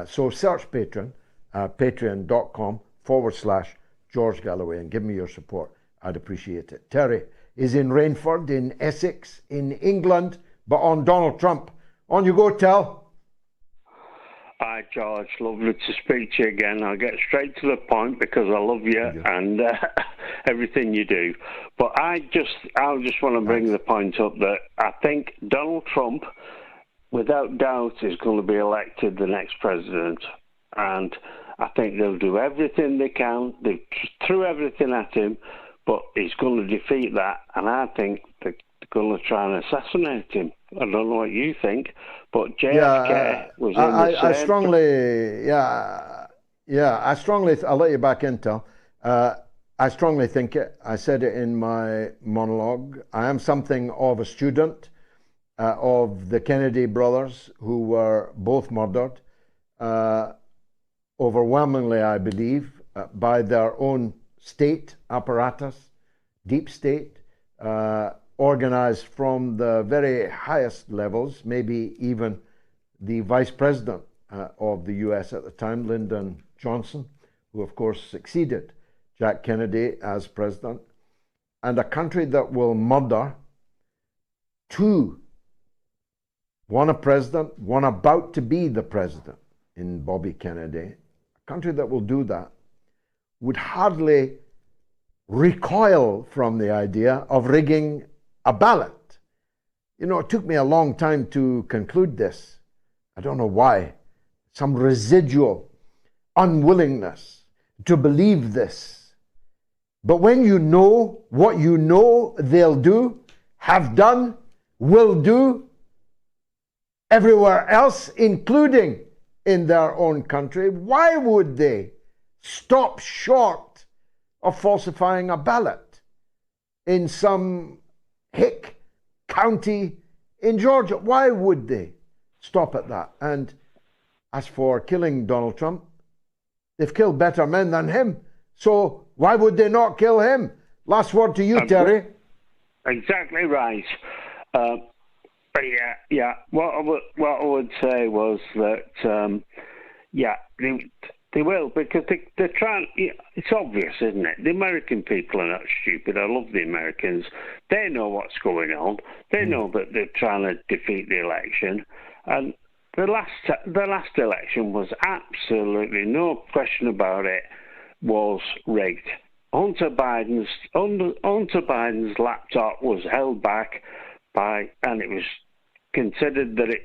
So search Patreon, patreon.com/George Galloway, and give me your support. I'd appreciate it. Terry is in Rainford, in Essex, in England, but on Donald Trump. On you go, Tell. Hi, George. Lovely to speak to you again. I'll get straight to the point because I love you and everything you do. But I just want to bring the point up that I think Donald Trump, without doubt, is going to be elected the next president. And I think they'll do everything they can. They threw everything at him, but he's going to defeat that. And I think they're going to try and assassinate him. I don't know what you think, but JFK was in the same... I strongly, I'll let you back in, Tel. I strongly think it. I said it in my monologue. I am something of a student of the Kennedy brothers, who were both murdered, overwhelmingly, I believe, by their own state apparatus, deep state, organized from the very highest levels, maybe even the vice president of the US at the time, Lyndon Johnson, who of course succeeded Jack Kennedy as president, and a country that will murder two, one a president, one about to be the president in Bobby Kennedy, a country that will do that would hardly recoil from the idea of rigging a ballot. You know, it took me a long time to conclude this. I don't know why. Some residual unwillingness to believe this. But when you know what you know they'll do, have done, will do, everywhere else, including in their own country, why would they stop short of falsifying a ballot in some hick county in Georgia? Why would they stop at that? And as for killing Donald Trump, they've killed better men than him. So why would they not kill him? Last word to you, Terry. Exactly right. Yeah. What I would say was that, they will, because they're trying. It's obvious, isn't it? The American people are not stupid. I love the Americans. They know what's going on. They know that they're trying to defeat the election. And the last election was absolutely, no question about it, was rigged. Hunter Biden's laptop was held back and it was considered that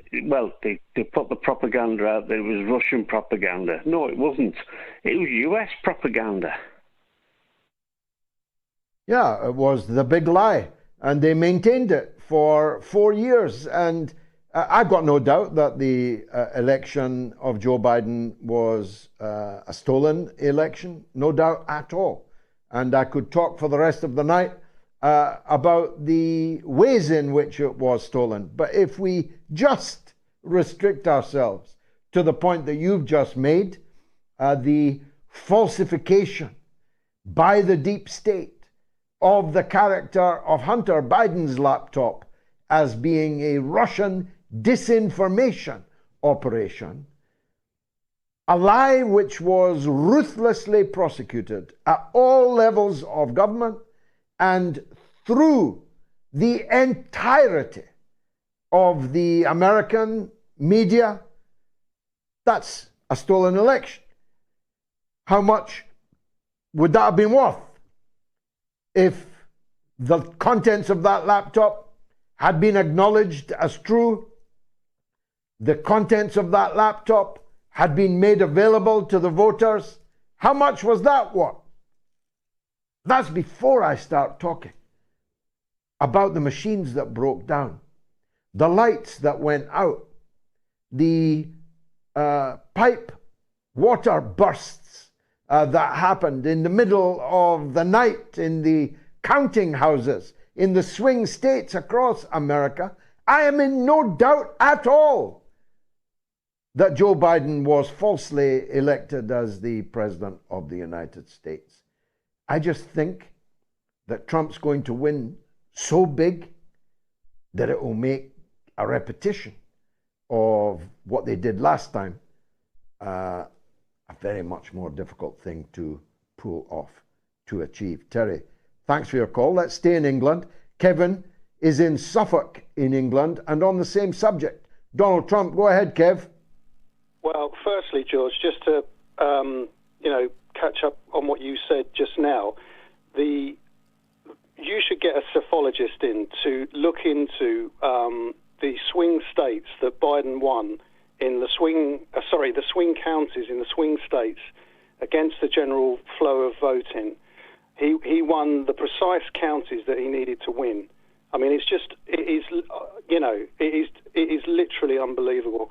they put the propaganda out that it was Russian propaganda. No, it wasn't. It was US propaganda. Yeah, it was the big lie, and they maintained it for 4 years. And I've got no doubt that the election of Joe Biden was a stolen election, no doubt at all. And I could talk for the rest of the night about the ways in which it was stolen. But if we just restrict ourselves to the point that you've just made, the falsification by the deep state of the character of Hunter Biden's laptop as being a Russian disinformation operation, a lie which was ruthlessly prosecuted at all levels of government and through the entirety of the American media, that's a stolen election. How much would that have been worth if the contents of that laptop had been acknowledged as true? The contents of that laptop had been made available to the voters. How much was that worth? That's before I start talking about the machines that broke down, the lights that went out, the pipe water bursts that happened in the middle of the night in the counting houses in the swing states across America. I am in no doubt at all that Joe Biden was falsely elected as the President of the United States. I just think that Trump's going to win so big that it will make a repetition of what they did last time a very much more difficult thing to pull off, to achieve. Terry, thanks for your call. Let's stay in England. Kevin is in Suffolk in England and on the same subject. Donald Trump, go ahead, Kev. Well, firstly, George, just to catch up on what you said just now, you should get a psephologist in to look into the swing states that Biden won in the swing counties in the swing states against the general flow of voting. He won the precise counties that he needed to win. I mean, it is literally unbelievable.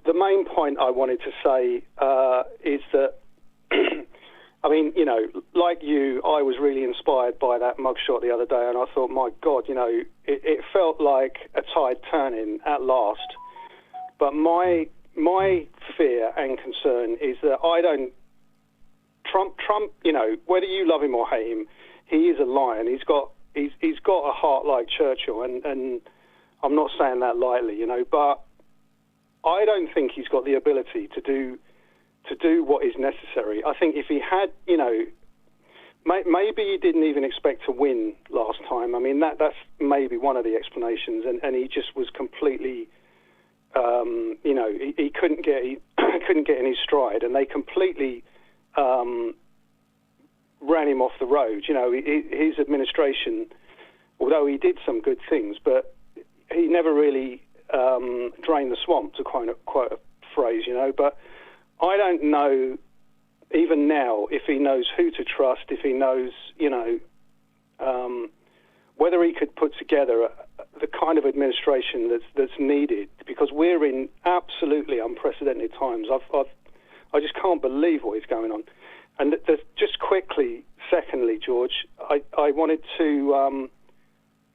The main point I wanted to say is that, I mean, like you, I was really inspired by that mugshot the other day, and I thought, my God, it felt like a tide turning at last. But my fear and concern is that Trump, whether you love him or hate him, he is a lion. He's got a heart like Churchill, and I'm not saying that lightly, but I don't think he's got the ability to do what is necessary. I think if he had, maybe he didn't even expect to win last time. I mean, that's maybe one of the explanations, and he just was completely, he couldn't get in his stride, and they completely ran him off the road. His administration, although he did some good things, but he never really drain the swamp, to quote a phrase, but I don't know even now if he knows who to trust, if he knows, whether he could put together the kind of administration that's needed, because we're in absolutely unprecedented times. I just can't believe what is going on. And just quickly, secondly, George, I wanted to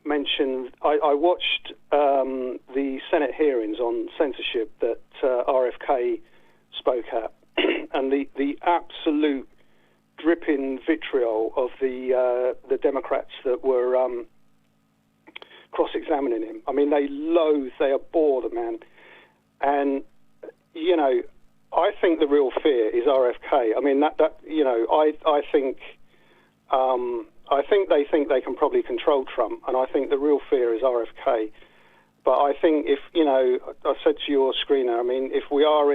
mention, I watched the Senate hearings on censorship that RFK spoke at, and the absolute dripping vitriol of the Democrats that were cross-examining him. I mean, they abhor the man. And, you know, I think the real fear is RFK. I mean, I think they think they can probably control Trump, and I think the real fear is RFK. But I think if, you know, I said to your screener, I mean, if we're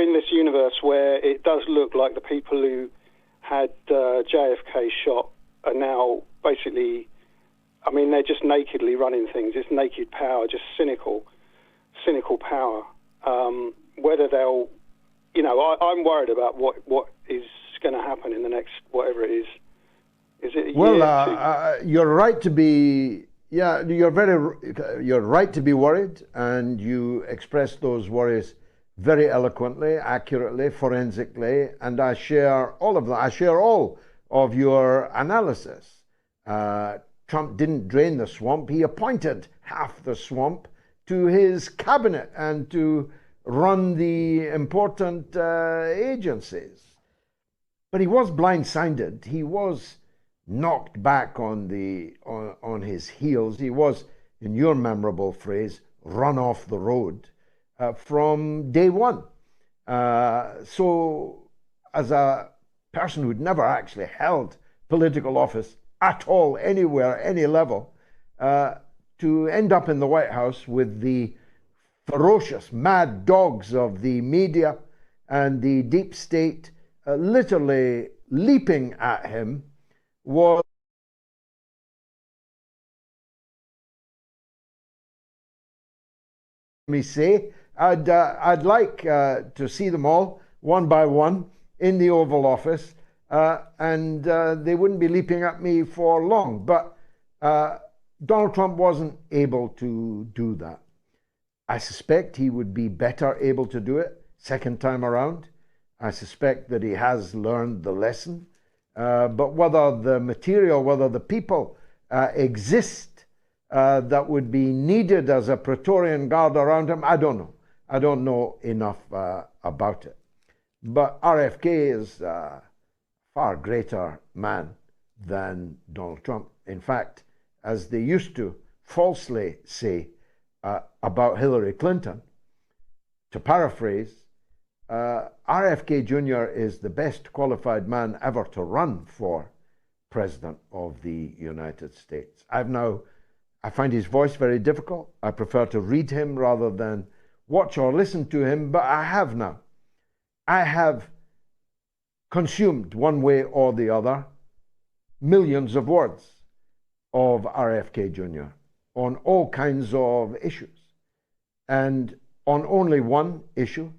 in this universe where it does look like the people who had JFK shot are now basically, I mean, they're just nakedly running things. It's naked power, just cynical power. Whether they'll, you know, I'm worried about what is going to happen in the next whatever it is. Is it a year? You're right to be. Yeah, you're right to be worried, and you express those worries very eloquently, accurately, forensically, and I share all of that. I share all of your analysis. Trump didn't drain the swamp. He appointed half the swamp to his cabinet and to run the important agencies. But he was blindsided. He was knocked back on his heels. He was, in your memorable phrase, run off the road from day one. So as a person who'd never actually held political office at all, anywhere, any level, to end up in the White House with the ferocious mad dogs of the media and the deep state literally leaping at him was me say. I'd like to see them all one by one in the Oval Office, and they wouldn't be leaping at me for long. But Donald Trump wasn't able to do that. I suspect he would be better able to do it second time around. I suspect that he has learned the lesson. But whether the material, whether the people exist that would be needed as a Praetorian Guard around him, I don't know. I don't know enough about it. But RFK is a far greater man than Donald Trump. In fact, as they used to falsely say about Hillary Clinton, to paraphrase, RFK Jr. is the best qualified man ever to run for President of the United States. I find his voice very difficult. I prefer to read him rather than watch or listen to him, but I have now. I have consumed one way or the other millions of words of RFK Jr. on all kinds of issues. And on only one issue,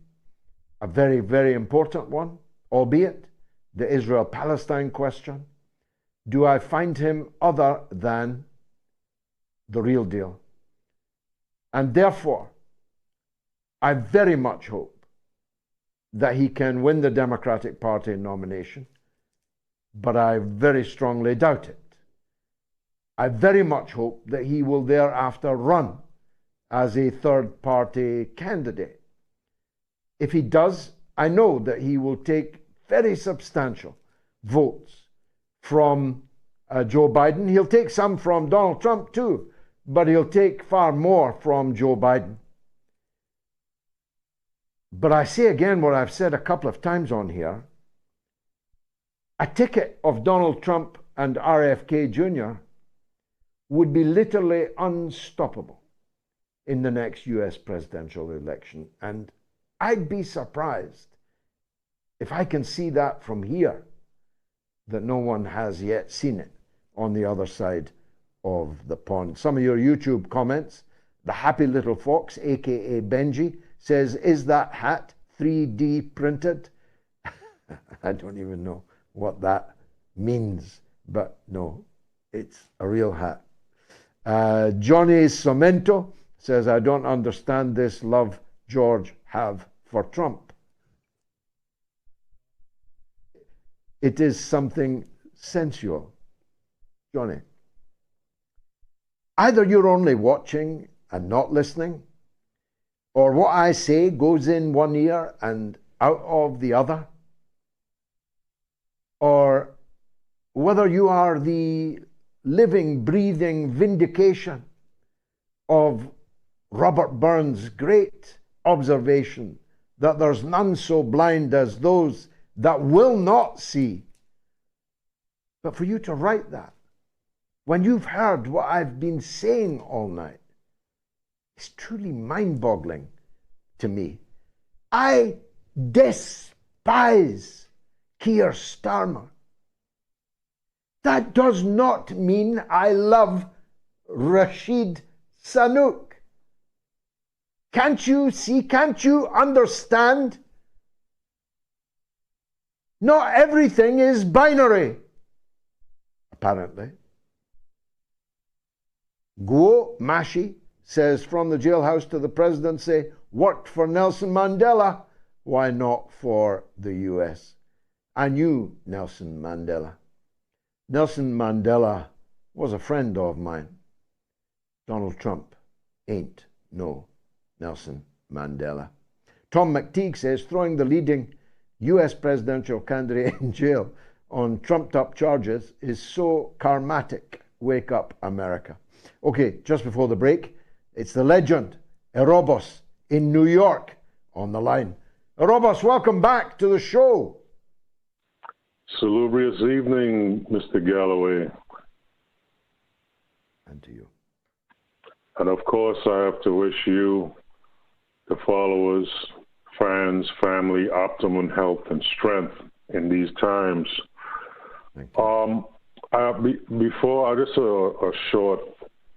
a very, very important one, albeit the Israel-Palestine question, do I find him other than the real deal. And therefore, I very much hope that he can win the Democratic Party nomination, but I very strongly doubt it. I very much hope that he will thereafter run as a third-party candidate. If he does, I know that he will take very substantial votes from Joe Biden. He'll take some from Donald Trump too, but he'll take far more from Joe Biden. But I say again what I've said a couple of times on here. A ticket of Donald Trump and RFK Jr. would be literally unstoppable in the next US presidential election. And I'd be surprised if I can see that from here, that no one has yet seen it on the other side of the pond. Some of your YouTube comments, the happy little fox, aka Benji, says, is that hat 3D printed? I don't even know what that means, but no, It's a real hat. Johnny Somento says, I don't understand this love George have for Trump. It is something sensual, Johnny. Either you're only watching and not listening, or what I say goes in one ear and out of the other, or whether you are the living, breathing vindication of Robert Burns' great observation that there's none so blind as those that will not see. But for you to write that, when you've heard what I've been saying all night, it's truly mind-boggling to me. I despise Keir Starmer. That does not mean I love Rashid Sunak. Can't you see? Can't you understand? Not everything is binary, apparently. Guo Mashi says, from the jailhouse to the presidency, worked for Nelson Mandela. Why not for the US? I knew Nelson Mandela. Nelson Mandela was a friend of mine. Donald Trump ain't no Nelson Mandela. Tom McTeague says, throwing the leading US presidential candidate in jail on trumped-up charges is so karmatic. Wake up, America. Okay, just before the break, it's the legend, Erobos, in New York, on the line. Erobos, welcome back to the show. Salubrious evening, Mr. Galloway. And to you. And of course, I have to wish you, the followers, friends, family, optimum health and strength in these times. Before, just a short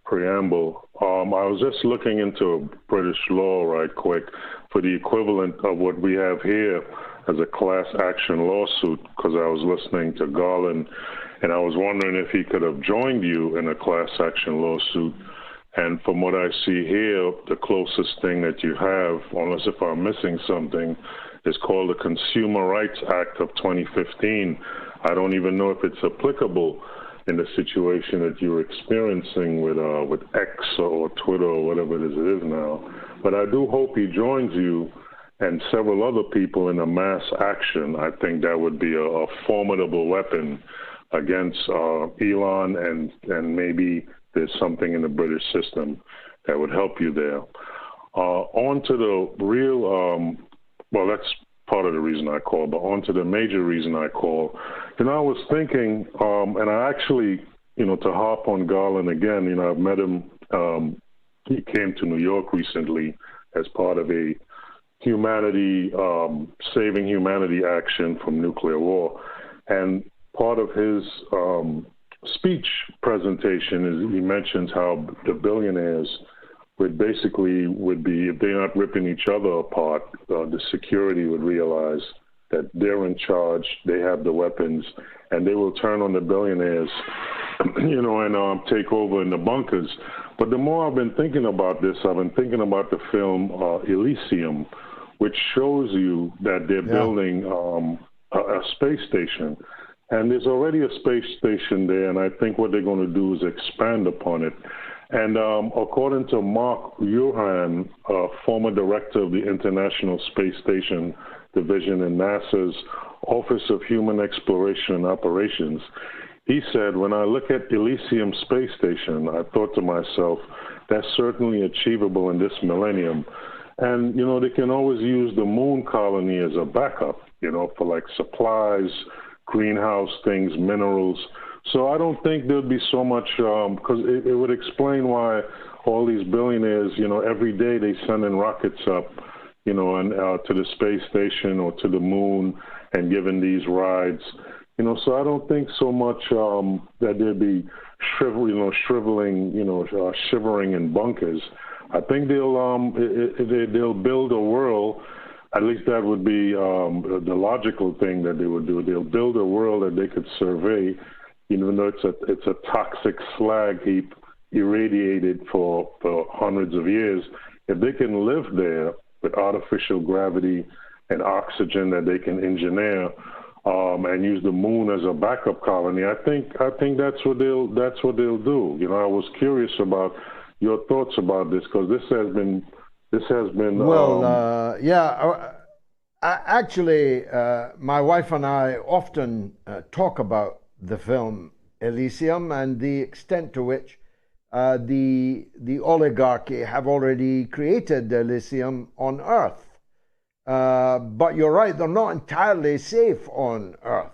preamble. I was just looking into British law right quick for the equivalent of what we have here as a class action lawsuit, because I was listening to Garland, and I was wondering if he could have joined you in a class action lawsuit. And from what I see here, the closest thing that you have, unless if I'm missing something, is called the Consumer Rights Act of 2015. I don't even know if it's applicable in the situation that you're experiencing with X or Twitter or whatever it is now. But I do hope he joins you and several other people in a mass action. I think that would be a formidable weapon against Elon, and maybe there's something in the British system that would help you there. On to the real, well, that's part of the reason I call, but on to the major reason I call. I was thinking, and I actually, to harp on Garland again, I've met him. He came to New York recently as part of a saving humanity action from nuclear war. And part of his speech presentation is he mentions how the billionaires would be, if they're not ripping each other apart, the security would realize that they're in charge, they have the weapons, and they will turn on the billionaires, and take over in the bunkers. But the more I've been thinking about this, I've been thinking about the film Elysium, which shows you that they're building a space station. And there's already a space station there, and I think what they're going to do is expand upon it. And according to Mark Uhan, former director of the International Space Station Division in NASA's Office of Human Exploration and Operations, he said, when I look at Elysium Space Station, I thought to myself, that's certainly achievable in this millennium. And, they can always use the moon colony as a backup, for like supplies, greenhouse things, minerals. So I don't think there'd be so much, because it would explain why all these billionaires, every day they sending rockets up, and to the space station or to the moon and giving these rides. So I don't think so much that there'd be shivering in bunkers. I think they'll build a world. At least that would be the logical thing that they would do. They'll build a world that they could survey even though it's a toxic slag heap irradiated for hundreds of years, if they can live there with artificial gravity and oxygen that they can engineer, and use the moon as a backup colony, I think that's what they'll do. You know, I was curious about your thoughts about this, because this has been. Well, actually, my wife and I often talk about the film Elysium and the extent to which the oligarchy have already created Elysium on Earth. But you're right, they're not entirely safe on Earth.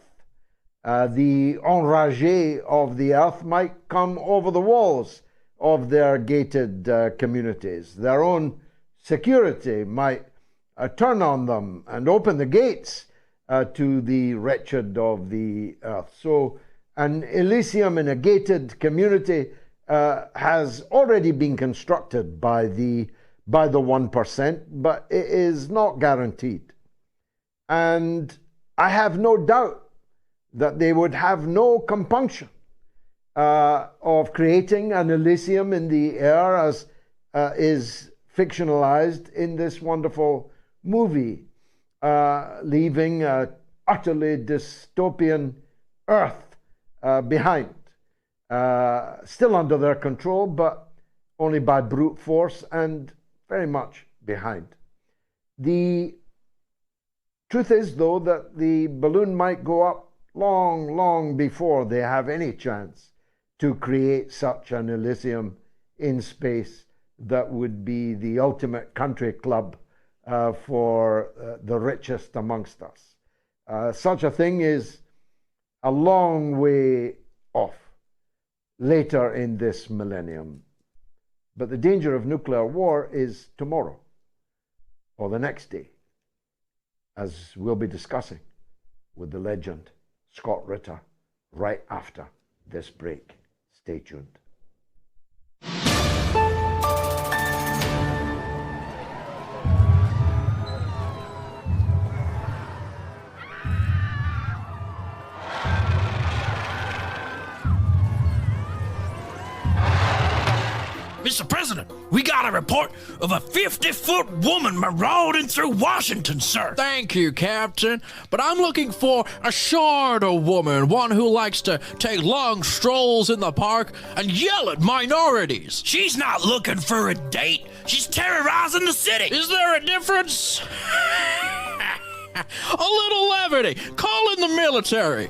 The enragés of the Earth might come over the walls of their gated communities. Their own security might turn on them and open the gates to the wretched of the Earth. So an Elysium in a gated community has already been constructed by the 1%, but it is not guaranteed. And I have no doubt that they would have no compunction of creating an Elysium in the air, as is fictionalized in this wonderful movie, leaving an utterly dystopian Earth behind, still under their control, but only by brute force and very much behind. The truth is, though, that the balloon might go up long, long before they have any chance to create such an Elysium in space that would be the ultimate country club for the richest amongst us. Such a thing is a long way off, later in this millennium. But the danger of nuclear war is tomorrow or the next day, as we'll be discussing with the legend Scott Ritter right after this break. Stay tuned. Mr. President, we got a report of a 50-foot woman marauding through Washington, sir. Thank you, Captain. But I'm looking for a shorter woman, one who likes to take long strolls in the park and yell at minorities. She's not looking for a date. She's terrorizing the city. Is there a difference? A little levity. Call in the military.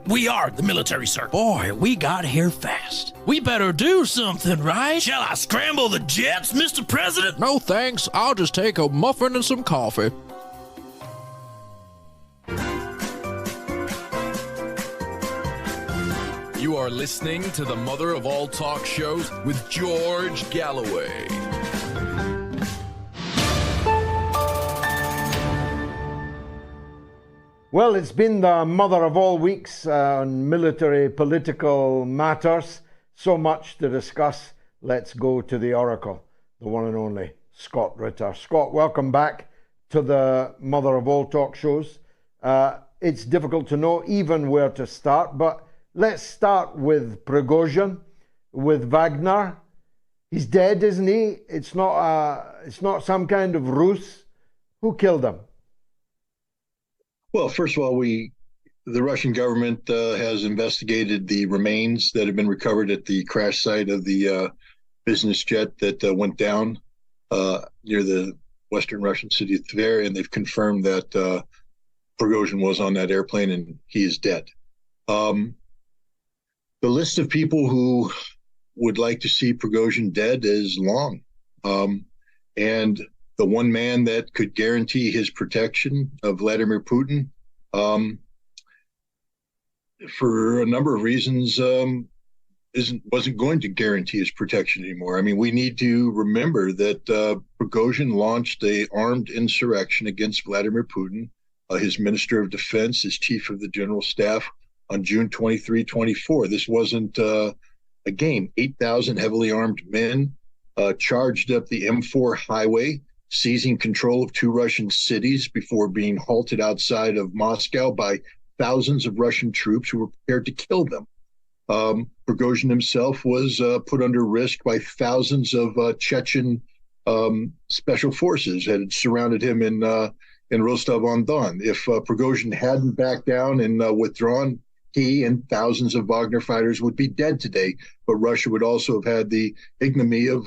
We are the military, sir. Boy, we got here fast. We better do something, right? Shall I scramble the jets, Mr. President? No, thanks. I'll just take a muffin and some coffee. You are listening to the mother of all talk shows with George Galloway. Well, it's been the mother of all weeks on military political matters. So much to discuss. Let's go to the oracle, the one and only Scott Ritter. Scott, welcome back to the mother of all talk shows. It's difficult to know even where to start, but let's start with Prigozhin, with Wagner. He's dead, isn't he? It's not some kind of ruse. Who killed him? Well, first of all, the Russian government has investigated the remains that have been recovered at the crash site of the business jet that went down near the western Russian city of Tver, and they've confirmed that Prigozhin was on that airplane and he is dead. The list of people who would like to see Prigozhin dead is long. And the one man that could guarantee his protection of Vladimir Putin, for a number of reasons, wasn't going to guarantee his protection anymore. I mean, we need to remember that Prigozhin launched an armed insurrection against Vladimir Putin, his Minister of Defense, his Chief of the General Staff, on June 23, 24. This wasn't a game. 8,000 heavily armed men charged up the M4 highway, seizing control of 2 Russian cities before being halted outside of Moscow by thousands of Russian troops who were prepared to kill them. Prigozhin himself was put under risk by thousands of Chechen special forces that had surrounded him in Rostov-on-Don. If Prigozhin hadn't backed down and withdrawn, he and thousands of Wagner fighters would be dead today. But Russia would also have had the ignominy of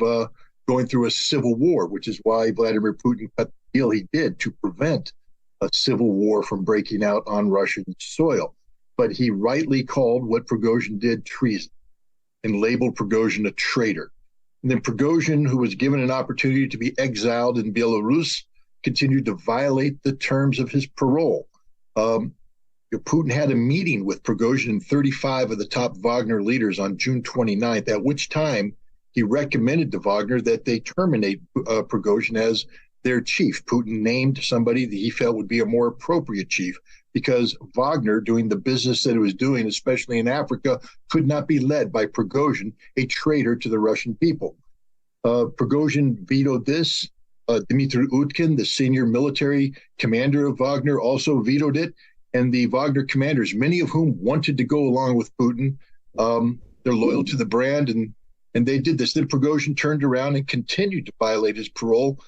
going through a civil war, which is why Vladimir Putin cut the deal he did to prevent a civil war from breaking out on Russian soil. But he rightly called what Prigozhin did treason and labeled Prigozhin a traitor. And then Prigozhin, who was given an opportunity to be exiled in Belarus, continued to violate the terms of his parole. Putin had a meeting with Prigozhin and 35 of the top Wagner leaders on June 29th, at which time he recommended to Wagner that they terminate Prigozhin as their chief. Putin named somebody that he felt would be a more appropriate chief because Wagner, doing the business that it was doing, especially in Africa, could not be led by Prigozhin, a traitor to the Russian people. Prigozhin vetoed this. Dmitry Utkin, the senior military commander of Wagner, also vetoed it. And the Wagner commanders, many of whom wanted to go along with Putin, they're loyal to the brand, and they did this. Then Prigozhin turned around and continued to violate his parole,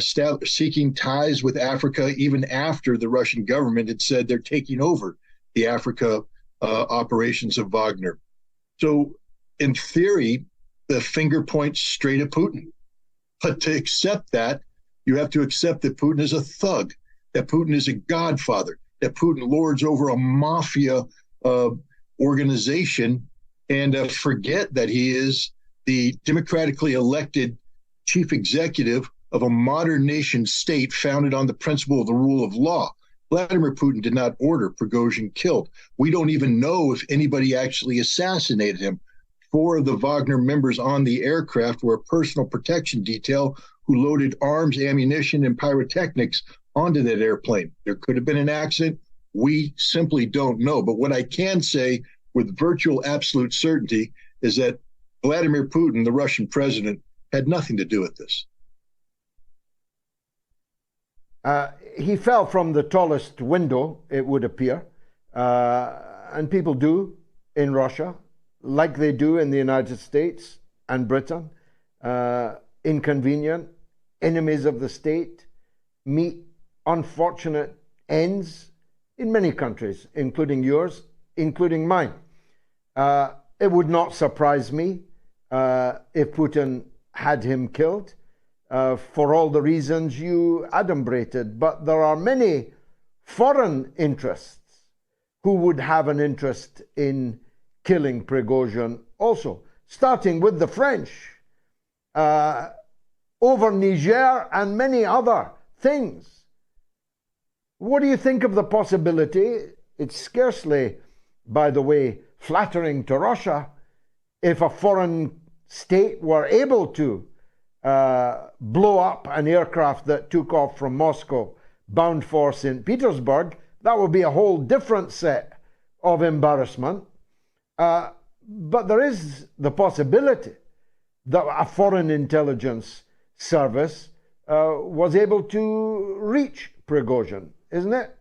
seeking ties with Africa even after the Russian government had said they're taking over the Africa operations of Wagner. So in theory, the finger points straight at Putin. But to accept that, you have to accept that Putin is a thug, that Putin is a godfather, that Putin lords over a mafia organization, and forget that he is the democratically elected chief executive of a modern nation state founded on the principle of the rule of law. Vladimir Putin did not order Prigozhin killed. We don't even know if anybody actually assassinated him. 4 of the Wagner members on the aircraft were a personal protection detail who loaded arms, ammunition, and pyrotechnics onto that airplane. There could have been an accident. We simply don't know. But what I can say with virtual absolute certainty is that Vladimir Putin, the Russian president, had nothing to do with this. He fell from the tallest window, it would appear, and people do in Russia, like they do in the United States and Britain. Inconvenient enemies of the state meet unfortunate ends in many countries, including yours, including mine. It would not surprise me if Putin had him killed for all the reasons you adumbrated. But there are many foreign interests who would have an interest in killing Prigozhin also, starting with the French, over Niger and many other things. What do you think of the possibility? It's scarcely, by the way, flattering to Russia if a foreign state were able to blow up an aircraft that took off from Moscow bound for St. Petersburg. That would be a whole different set of embarrassment. But there is the possibility that a foreign intelligence service was able to reach Prigozhin, isn't it?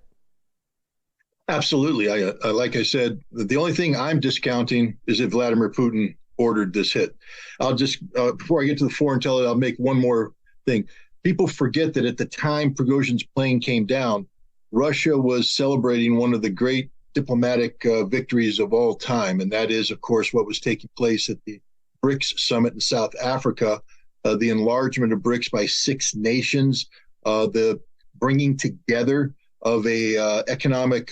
Absolutely. Like I said, the only thing I'm discounting is that Vladimir Putin ordered this hit. I'll just, before I get to the foreign intelligence, I'll make one more thing. People forget that at the time Prigozhin's plane came down, Russia was celebrating one of the great diplomatic victories of all time. And that is, of course, what was taking place at the BRICS summit in South Africa, the enlargement of BRICS by 6 nations, the bringing together of a economic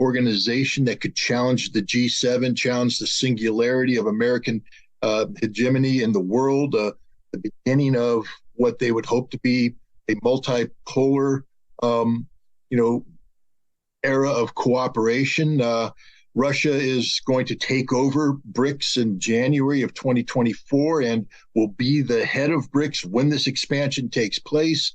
organization that could challenge the G7, challenge the singularity of American hegemony in the world, the beginning of what they would hope to be a multipolar, era of cooperation. Russia is going to take over BRICS in January of 2024 and will be the head of BRICS when this expansion takes place.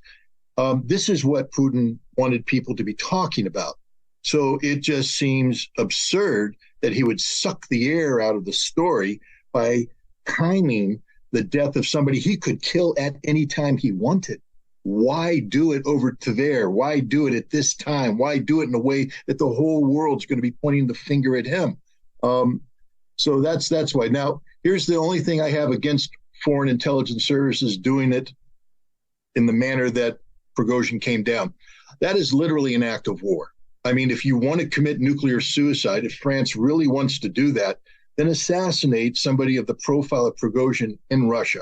This is what Putin wanted people to be talking about. So it just seems absurd that he would suck the air out of the story by timing the death of somebody he could kill at any time he wanted. Why do it over to there? Why do it at this time? Why do it in a way that the whole world's going to be pointing the finger at him? So that's why. Now, here's the only thing I have against foreign intelligence services doing it in the manner that Prigozhin came down. That is literally an act of war. I mean, if you want to commit nuclear suicide, if France really wants to do that, then assassinate somebody of the profile of Prigozhin in Russia.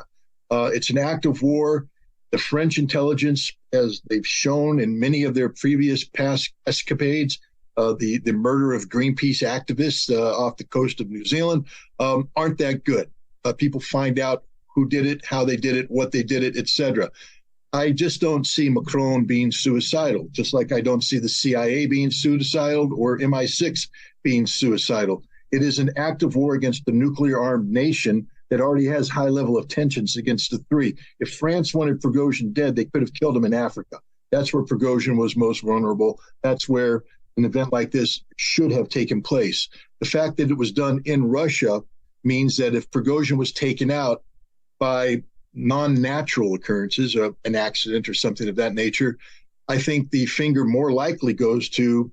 It's an act of war. The French intelligence, as they've shown in many of their previous past escapades, the murder of Greenpeace activists off the coast of New Zealand, aren't that good. People find out who did it, how they did it, what they did it, etc. I just don't see Macron being suicidal, just like I don't see the CIA being suicidal or MI6 being suicidal. It is an act of war against the nuclear-armed nation that already has high level of tensions against the three. If France wanted Prigozhin dead, they could have killed him in Africa. That's where Prigozhin was most vulnerable. That's where an event like this should have taken place. The fact that it was done in Russia means that if Prigozhin was taken out by non-natural occurrences, an accident or something of that nature, I think the finger more likely goes to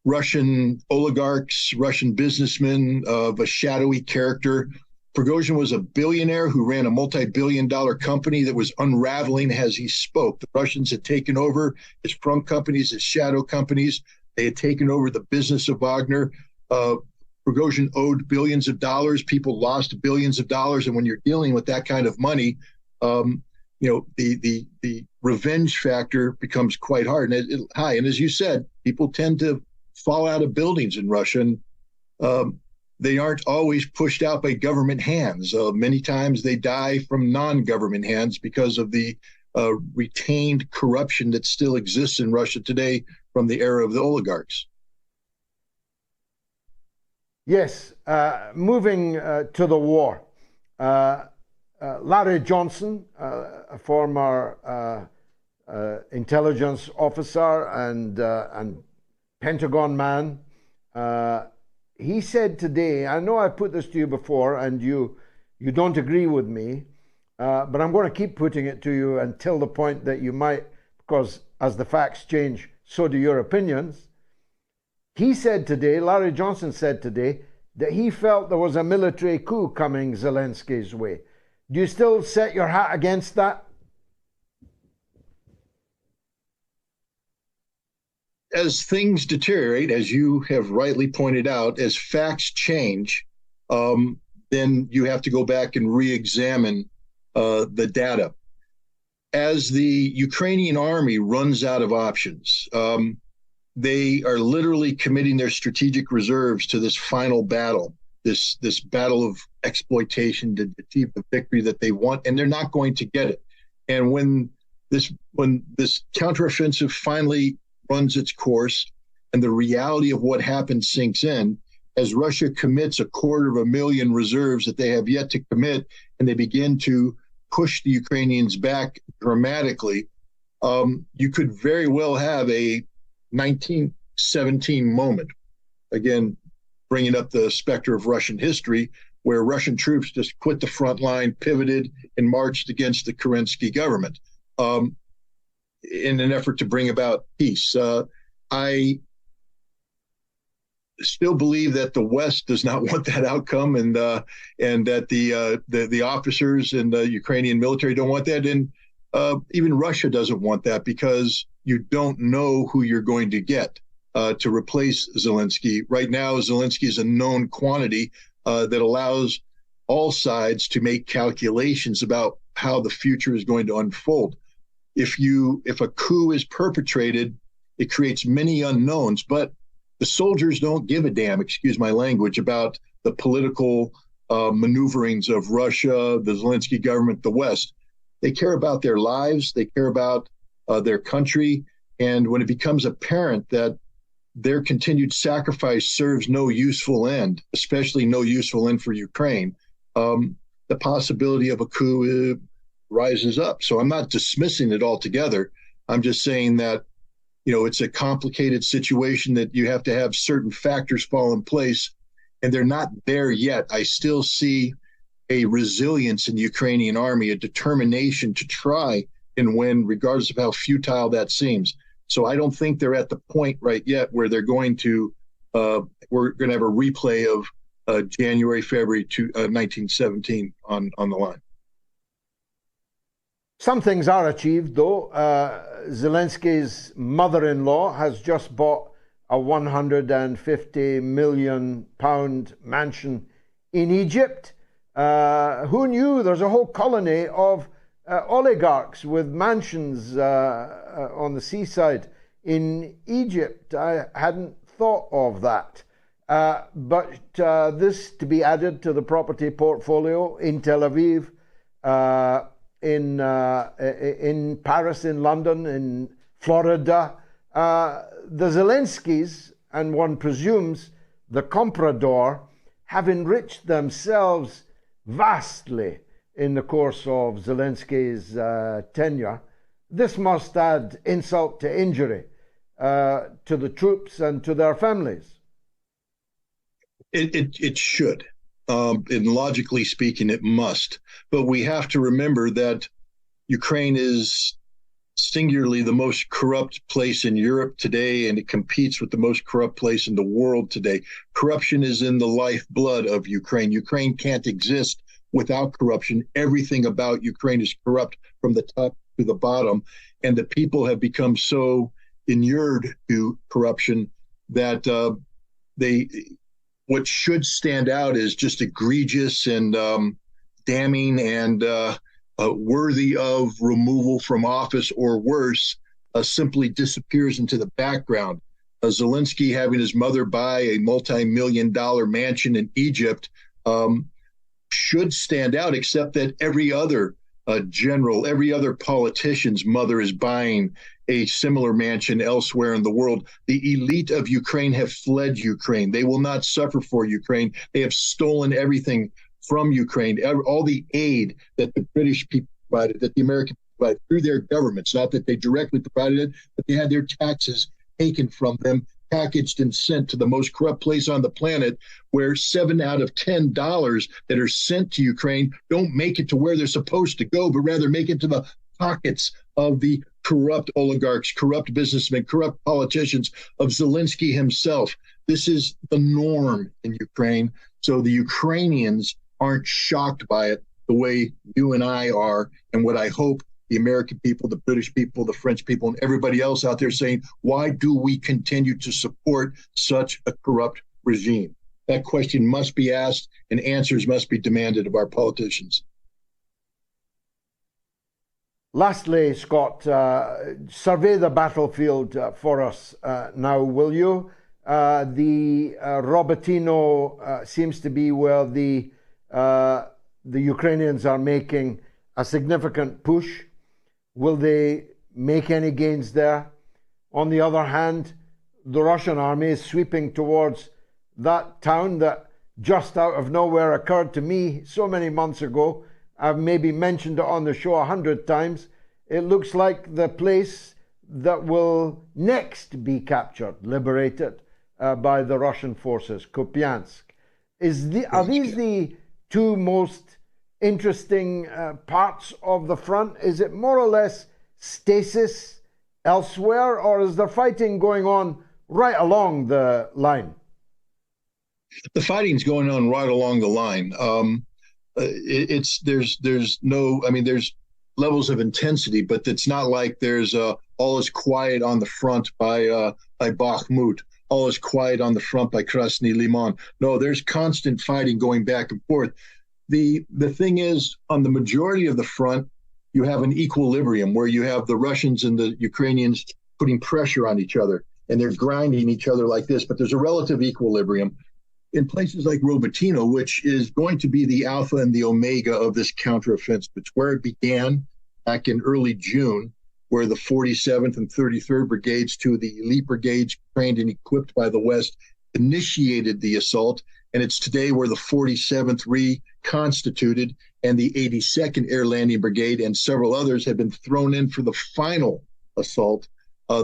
Russian oligarchs, Russian businessmen of a shadowy character. Prigozhin was a billionaire who ran a multi-billion-dollar company that was unraveling as he spoke. The Russians had taken over his front companies, his shadow companies. They had taken over the business of Wagner. Prigozhin owed billions of dollars. People lost billions of dollars. And when you're dealing with that kind of money, the revenge factor becomes quite hard and high. And as you said, people tend to fall out of buildings in Russia. And they aren't always pushed out by government hands. Many times they die from non-government hands because of the retained corruption that still exists in Russia today from the era of the oligarchs. Yes, moving to the war. Larry Johnson, a former intelligence officer and Pentagon man, he said today, I know I put this to you before and you don't agree with me, but I'm going to keep putting it to you until the point that you might, because as the facts change, so do your opinions. He said today, Larry Johnson said today, that he felt there was a military coup coming Zelensky's way. Do you still set your hat against that? As things deteriorate, as you have rightly pointed out, as facts change, then you have to go back and re-examine the data. As the Ukrainian army runs out of options, they are literally committing their strategic reserves to this final battle, this battle of exploitation to achieve the victory that they want, and they're not going to get it. And when this counteroffensive finally runs its course and the reality of what happened sinks in, as Russia commits 250,000 reserves that they have yet to commit, and they begin to push the Ukrainians back dramatically, you could very well have a 1917 moment, again, bringing up the specter of Russian history, where Russian troops just quit the front line, pivoted, and marched against the Kerensky government in an effort to bring about peace. I still believe that the West does not want that outcome, and that the officers in the Ukrainian military don't want that, and even Russia doesn't want that, because you don't know who you're going to get to replace Zelensky. Right now, Zelensky is a known quantity that allows all sides to make calculations about how the future is going to unfold. If a coup is perpetrated, it creates many unknowns, but the soldiers don't give a damn, excuse my language, about the political maneuverings of Russia, the Zelensky government, the West. They care about their lives. They care about their country. And when it becomes apparent that their continued sacrifice serves no useful end, especially no useful end for Ukraine, the possibility of a coup rises up. So I'm not dismissing it altogether. I'm just saying that, it's a complicated situation that you have to have certain factors fall in place, and they're not there yet. I still see a resilience in the Ukrainian army, a determination to try and win, regardless of how futile that seems. So I don't think they're at the point right yet where they're going to, we're going to have a replay of January, February 1917 on the line. Some things are achieved, though. Zelensky's mother-in-law has just bought a £150 million mansion in Egypt. Who knew there's a whole colony of oligarchs with mansions on the seaside in Egypt? I hadn't thought of that. But this to be added to the property portfolio in Tel Aviv, in Paris, in London, in Florida. The Zelenskys, and one presumes the comprador, have enriched themselves vastly in the course of Zelensky's tenure. This must add insult to injury to the troops and to their families. It should. And logically speaking, it must. But we have to remember that Ukraine is singularly the most corrupt place in Europe today, and it competes with the most corrupt place in the world today. Corruption is in the lifeblood of Ukraine. Ukraine can't exist without corruption. Everything about Ukraine is corrupt from the top to the bottom, and the people have become so inured to corruption that what should stand out as just egregious and damning and worthy of removal from office or worse simply disappears into the background. Zelensky having his mother buy a multi-million-dollar mansion in Egypt should stand out, except that every other general, every other politician's mother is buying a similar mansion elsewhere in the world. The elite of Ukraine have fled Ukraine. They will not suffer for Ukraine. They have stolen everything from Ukraine, all the aid that the British people provided, that the Americans provided through their governments, not that they directly provided it, but they had their taxes taken from them, packaged and sent to the most corrupt place on the planet, where 7 out of $10 that are sent to Ukraine don't make it to where they're supposed to go, but rather make it to the pockets of the corrupt oligarchs, corrupt businessmen, corrupt politicians, of Zelensky himself. This is the norm in Ukraine. So the Ukrainians aren't shocked by it the way you and I are, and what I hope the American people, the British people, the French people, and everybody else out there saying, why do we continue to support such a corrupt regime? That question must be asked, and answers must be demanded of our politicians. Lastly, Scott, survey the battlefield for us now, will you? The Robotyno seems to be where the Ukrainians are making a significant push. Will they make any gains there? On the other hand, the Russian army is sweeping towards that town that just out of nowhere occurred to me so many months ago. I've maybe mentioned it on the show 100 times. It looks like the place that will next be captured, liberated by the Russian forces, Kupiansk. Are these the two most interesting parts of the front? Is it more or less stasis elsewhere, or is there fighting going on right along the line? The fighting's going on right along the line. There's levels of intensity, but it's not like there's all is quiet on the front by Bakhmut, all is quiet on the front by Krasny Liman. No, there's constant fighting going back and forth. The thing is, on the majority of the front, you have an equilibrium where you have the Russians and the Ukrainians putting pressure on each other, and they're grinding each other like this, but there's a relative equilibrium. In places like Robotyno, which is going to be the alpha and the omega of this counteroffensive, it's where it began back in early June, where the 47th and 33rd Brigades, two of the elite brigades trained and equipped by the West, initiated the assault. And it's today where the 47th reconstituted and the 82nd Air Landing Brigade and several others have been thrown in for the final assault.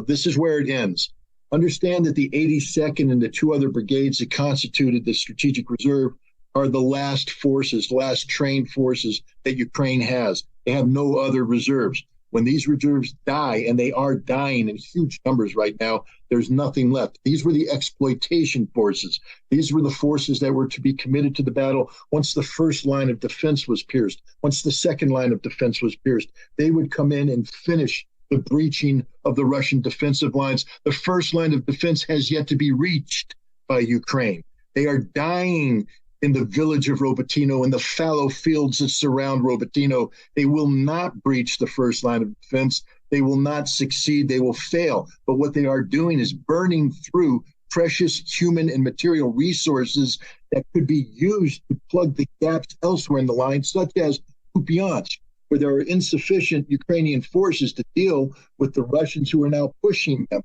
This is where it ends. Understand that the 82nd and the two other brigades that constituted the Strategic Reserve are the last forces, last trained forces that Ukraine has. They have no other reserves. When these reserves die, and they are dying in huge numbers right now, there's nothing left. These were the exploitation forces. These were the forces that were to be committed to the battle once the first line of defense was pierced, once the second line of defense was pierced. They would come in and finish the breaching of the Russian defensive lines. The first line of defense has yet to be reached by Ukraine. They are dying in the village of Robotyno, in the fallow fields that surround Robotyno. They will not breach the first line of defense. They will not succeed. They will fail. But what they are doing is burning through precious human and material resources that could be used to plug the gaps elsewhere in the line, such as Kupiansk, where there are insufficient Ukrainian forces to deal with the Russians who are now pushing them.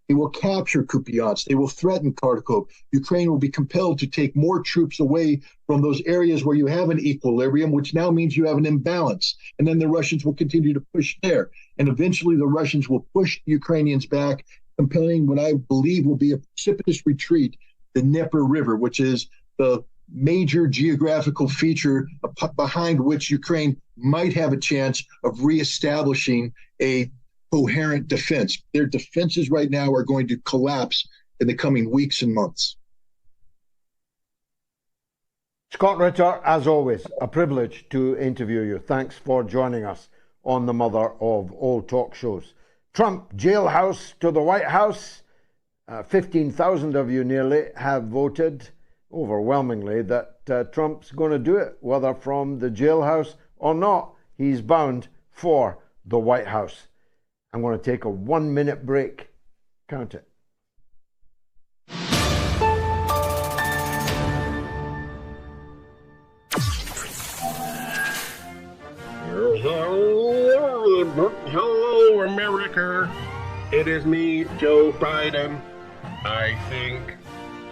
They will capture Kupiansk. They will threaten Kharkov. Ukraine will be compelled to take more troops away from those areas where you have an equilibrium, which now means you have an imbalance. And then the Russians will continue to push there. And eventually the Russians will push the Ukrainians back, compelling what I believe will be a precipitous retreat, the Dnieper River, which is the major geographical feature behind which Ukraine might have a chance of reestablishing a coherent defense. Their defenses right now are going to collapse in the coming weeks and months. Scott Ritter, as always, a privilege to interview you. Thanks for joining us on the mother of all talk shows. Trump, jailhouse to the White House. 15,000 of you nearly have voted overwhelmingly that Trump's going to do it, whether from the jailhouse or not. He's bound for the White House. I'm going to take a 1 minute break. Count it. Hello, America. It is me, Joe Biden. I think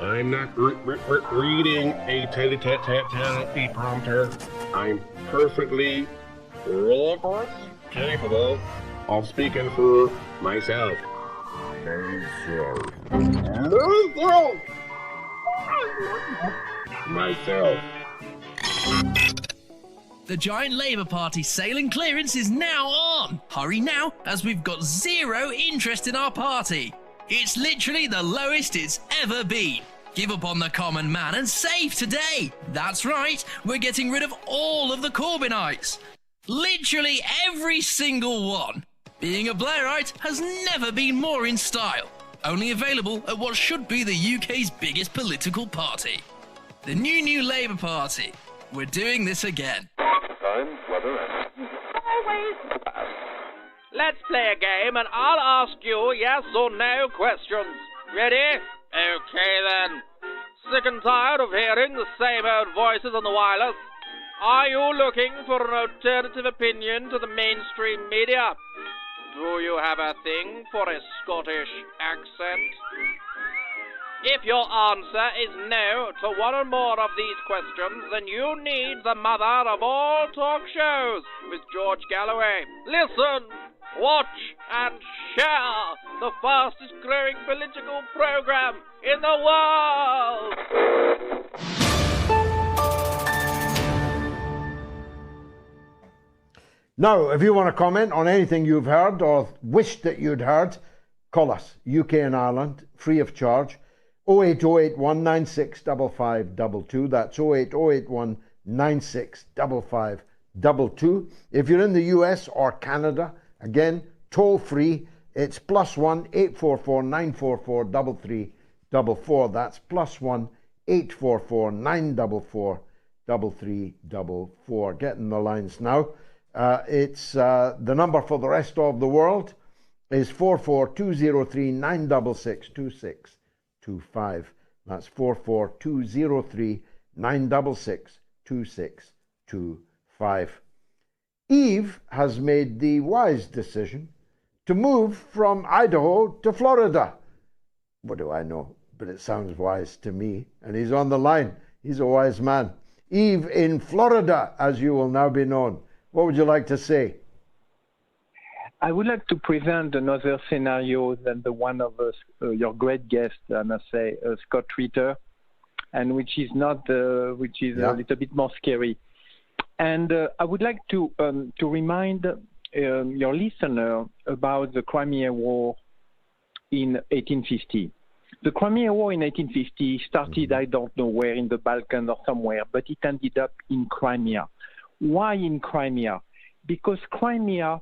I'm not reading a teleprompter. I'm perfectly capable of speaking for myself. Myself. The giant Labour Party sailing clearance is now on. Hurry now, as we've got zero interest in our party. It's literally the lowest it's ever been. Give up on the common man and save today. That's right, we're getting rid of all of the Corbynites. Literally every single one. Being a Blairite has never been more in style. Only available at what should be the UK's biggest political party. The new Labour Party. We're doing this again. Time, weather, and... Let's play a game and I'll ask you yes or no questions. Ready? Okay then. Sick and tired of hearing the same old voices on the wireless? Are you looking for an alternative opinion to the mainstream media? Do you have a thing for a Scottish accent? If your answer is no to one or more of these questions, then you need the mother of all talk shows with George Galloway. Listen, watch, and share the fastest growing political program in the world. Now, if you want to comment on anything you've heard or wish that you'd heard, call us, UK and Ireland, free of charge. 08081 965522. That's 08081 965522. If you're in the US or Canada, again, toll free, it's +1 844 944 3344. That's +1 844 944 3344. Getting the lines now. It's the number for the rest of the world is 44203 966 2625. That's 44203 966 2625. Eve has made the wise decision to move from Idaho to Florida. What do I know? But it sounds wise to me. And he's on the line. He's a wise man. Eve in Florida, as you will now be known. What would you like to say? I would like to present another scenario than the one of your great guest, I must say, Scott Ritter, and which is a little bit more scary. And I would like to remind your listener about the Crimea War in 1850. The Crimea War in 1850 started, I don't know where, in the Balkans or somewhere, but it ended up in Crimea. Why in Crimea? Because Crimea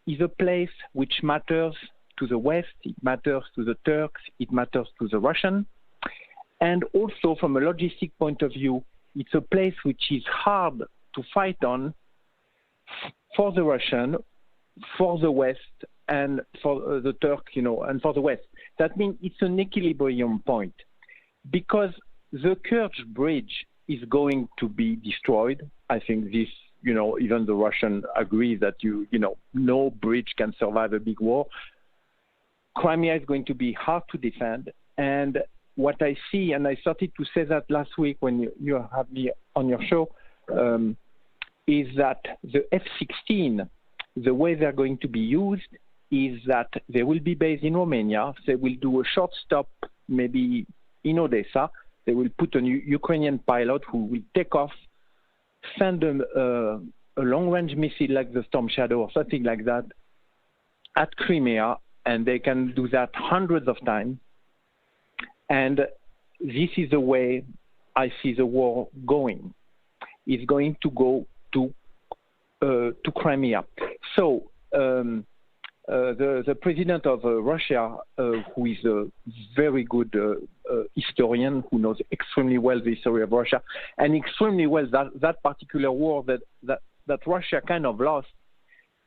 is a place which matters to the West, it matters to the Turks, it matters to the Russians, and also from a logistic point of view, it's a place which is hard to fight on for the Russian, for the West, and for the Turk, and for the West. That means it's an equilibrium point, because the Kerch Bridge is going to be destroyed. I think this, even the Russians agree that no bridge can survive a big war. Crimea is going to be hard to defend, and what I see, and I started to say that last week when you have me on your show, is that the F-16, the way they're going to be used is that they will be based in Romania. They will do a short stop, maybe in Odessa. They will put a Ukrainian pilot who will take off, send them a long-range missile like the Storm Shadow or something like that at Crimea, and they can do that hundreds of times. And this is the way I see the war going. It's going to go to Crimea. So the president of Russia, who is a very good historian, who knows extremely well the history of Russia, and extremely well that particular war that Russia kind of lost,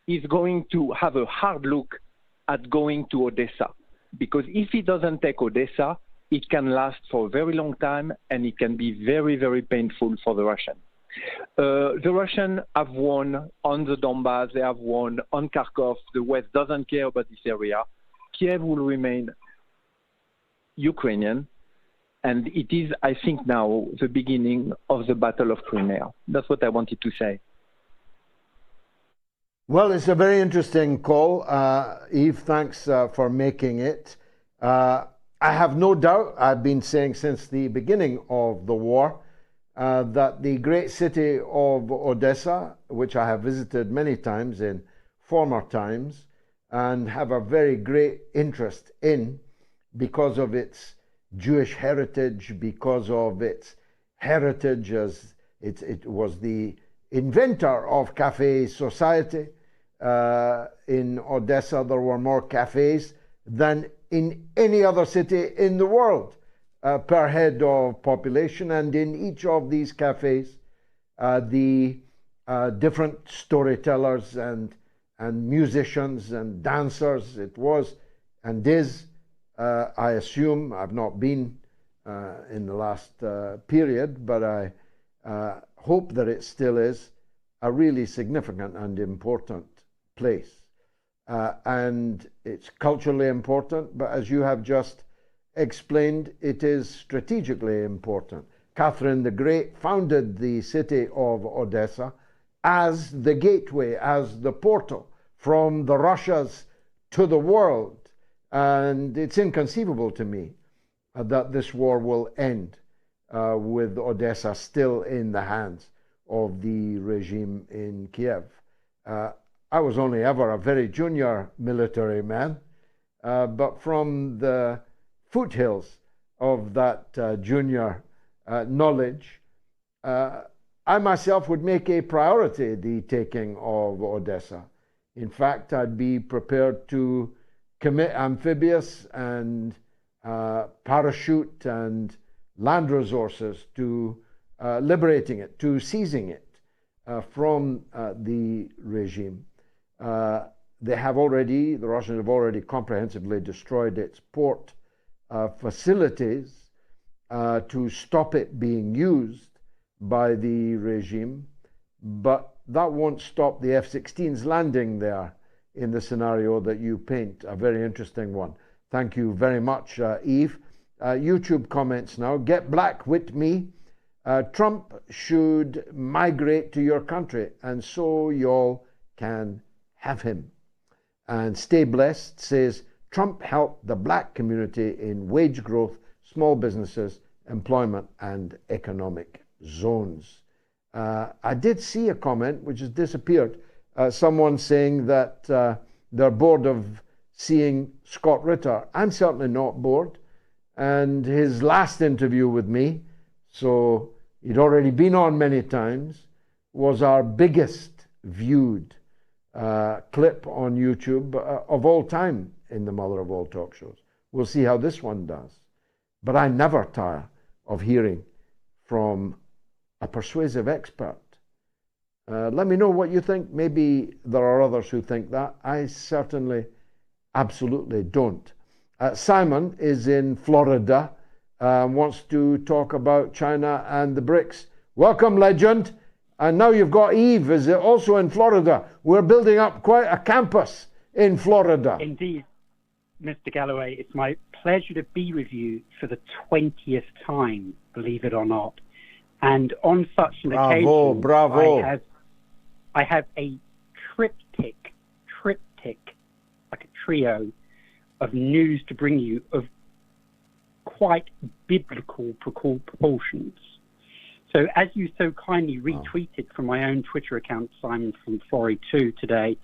is going to have a hard look at going to Odessa. Because if he doesn't take Odessa, it can last for a very long time, and it can be very, very painful for the Russians. The Russians have won on the Donbass, they have won on Kharkov. The West doesn't care about this area. Kiev will remain Ukrainian, and it is, I think, now the beginning of the Battle of Crimea. That's what I wanted to say. Well, it's a very interesting call. Yves, thanks for making it. I have no doubt, I've been saying since the beginning of the war, that the great city of Odessa, which I have visited many times in former times and have a very great interest in because of its Jewish heritage, because of its heritage as it was the inventor of cafe society. In Odessa, there were more cafes than in any other city in the world per head of population, and in each of these cafes the different storytellers and musicians and dancers, it was and is, I assume, I've not been in the last period, but I hope that it still is a really significant and important place. And it's culturally important, but as you have just explained, it is strategically important. Catherine the Great founded the city of Odessa as the gateway, as the portal from the Russias to the world. And it's inconceivable to me that this war will end with Odessa still in the hands of the regime in Kiev. I was only ever a very junior military man, but from the foothills of that junior knowledge, I myself would make a priority the taking of Odessa. In fact, I'd be prepared to commit amphibious and parachute and land resources to liberating it, to seizing it from the regime. The Russians have already comprehensively destroyed its port facilities to stop it being used by the regime, but that won't stop the F-16s landing there in the scenario that you paint, a very interesting one. Thank you very much, Yves. YouTube comments now. Get black with me. Trump should migrate to your country, and so y'all can have him. And Stay Blessed says, Trump helped the black community in wage growth, small businesses, employment, and economic zones. I did see a comment which has disappeared someone saying that they're bored of seeing Scott Ritter. I'm certainly not bored. And his last interview with me, so he'd already been on many times, was our biggest viewed clip on YouTube of all time in the mother of all talk shows. We'll see how this one does. But I never tire of hearing from a persuasive expert. Let me know what you think. Maybe there are others who think that. I certainly absolutely don't. Simon is in Florida, wants to talk about China and the BRICS. Welcome, legend. And now you've got Eve, is also in Florida. We're building up quite a campus in Florida. Indeed, Mr. Galloway, it's my pleasure to be with you for the 20th time, believe it or not. And on such an occasion, bravo. I have a triptych, like a trio of news to bring you of quite biblical proportions. So as you so kindly retweeted from my own Twitter account, Simon from Florida 2 today,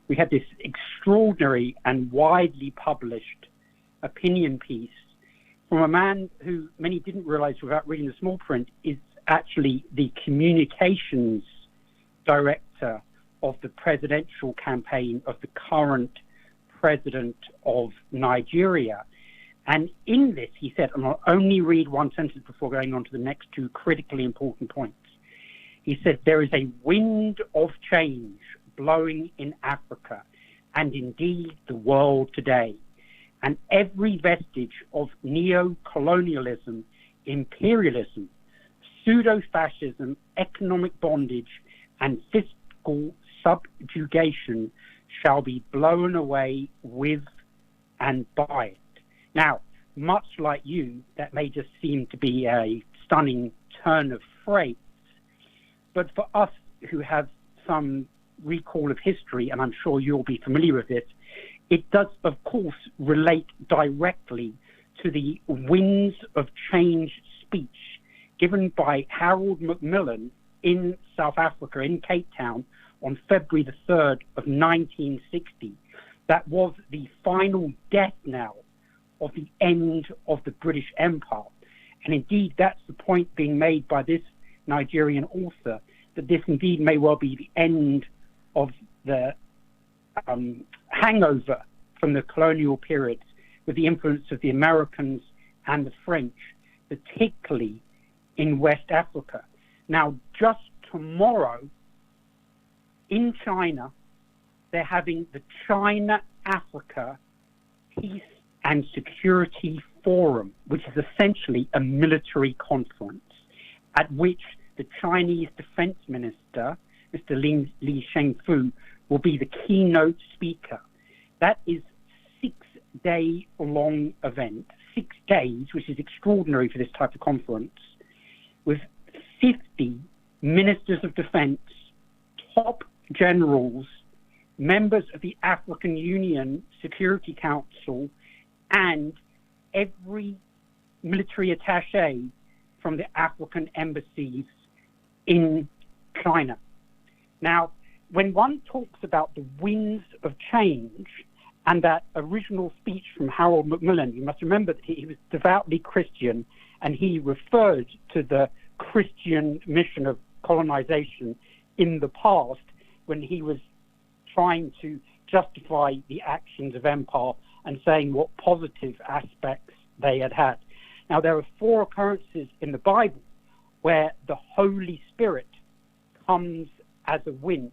we had this extraordinary and widely published opinion piece from a man who many didn't realize without reading the small print is actually the communications director of the presidential campaign of the current president of Nigeria. And in this, he said, and I'll only read one sentence before going on to the next two critically important points. He said, there is a wind of change blowing in Africa and indeed the world today. And every vestige of neo-colonialism, imperialism, pseudo-fascism, economic bondage, and fiscal subjugation shall be blown away with and by it. Now, much like you, that may just seem to be a stunning turn of phrase, but for us who have some recall of history, and I'm sure you'll be familiar with it, it does, of course, relate directly to the winds of change speech given by Harold Macmillan in South Africa, in Cape Town, on February the 3rd of 1960. That was the final death knell of the end of the British Empire. And indeed, that's the point being made by this Nigerian author, that this indeed may well be the end of the hangover from the colonial period with the influence of the Americans and the French, particularly in West Africa. Now, just tomorrow in China, they're having the China-Africa Peace and Security Forum, which is essentially a military conference at which the Chinese Defense Minister, Mr. Li Shangfu, will be the keynote speaker. That is a 6-day long event, 6 days, which is extraordinary for this type of conference, with 50 ministers of defense, top generals, members of the African Union Security Council, and every military attaché from the African embassies in China. Now, when one talks about the winds of change and that original speech from Harold Macmillan, you must remember that he was devoutly Christian and he referred to the Christian mission of colonization in the past when he was trying to justify the actions of empire and saying what positive aspects they had had. Now, there are 4 occurrences in the Bible where the Holy Spirit comes as a wind.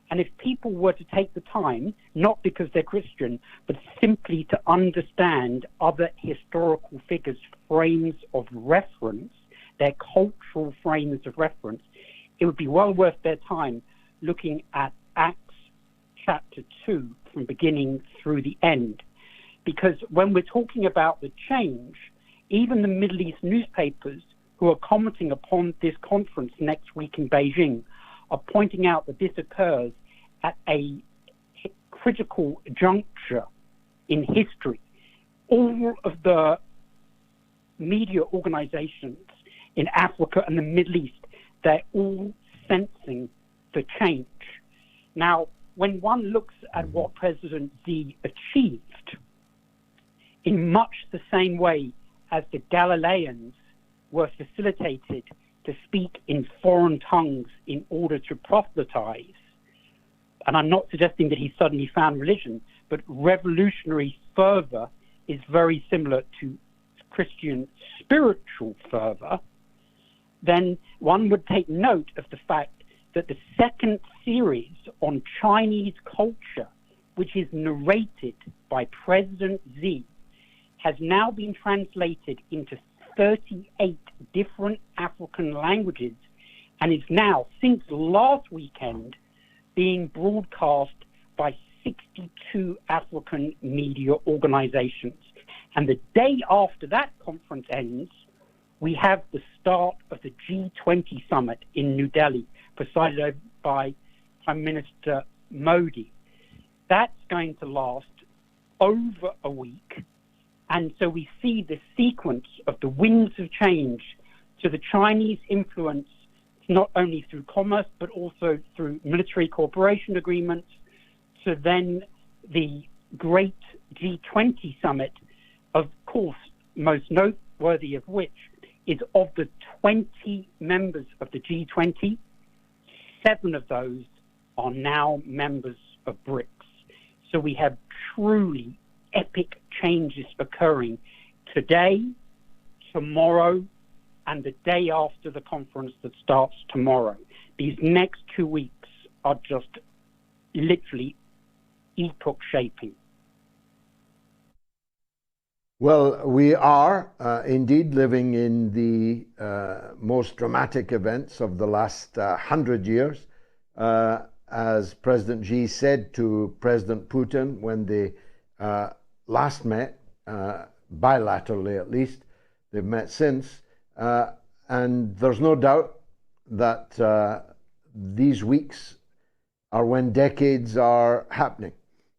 And if people were to take the time, not because they're Christian, but simply to understand other historical figures' frames of reference, their cultural frames of reference, it would be well worth their time looking at Acts chapter 2 from beginning through the end. Because when we're talking about the change, even the Middle East newspapers who are commenting upon this conference next week in Beijing are pointing out that this occurs at a critical juncture in history. All of the media organizations in Africa and the Middle East, they're all sensing the change. Now, when one looks at what President Xi achieved, in much the same way as the Galileans were facilitated to speak in foreign tongues in order to proselytize, and I'm not suggesting that he suddenly found religion, but revolutionary fervor is very similar to Christian spiritual fervor, then one would take note of the fact that the second series on Chinese culture, which is narrated by President Xi, has now been translated into 38 different African languages and is now, since last weekend, being broadcast by 62 African media organizations. And the day after that conference ends, we have the start of the G20 summit in New Delhi, presided over by Prime Minister Modi. That's going to last over a week. And so we see the sequence of the winds of change to the Chinese influence, not only through commerce, but also through military cooperation agreements, to then the great G20 summit, of course, most noteworthy of which is of the 20 members of the G20, 7 of those are now members of BRICS. So we have truly epic changes occurring today, tomorrow, and the day after the conference that starts tomorrow. These next 2 weeks are just literally epoch-shaping. Well, we are indeed living in the most dramatic events of the last 100 years. As President Xi said to President Putin when they last met, bilaterally at least, they've met since, and there's no doubt that these weeks are when decades are happening.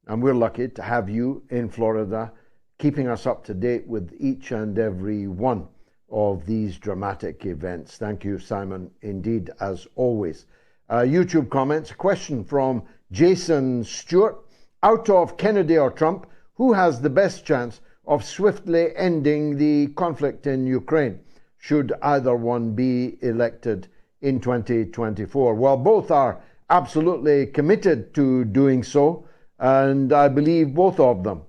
And we're lucky to have you in Florida, keeping us up to date with each and every one of these dramatic events. Thank you, Simon, indeed, as always. YouTube comments, a question from Jason Stewart. Out of Kennedy or Trump, who has the best chance of swiftly ending the conflict in Ukraine, should either one be elected in 2024? Well, both are absolutely committed to doing so, and I believe both of them.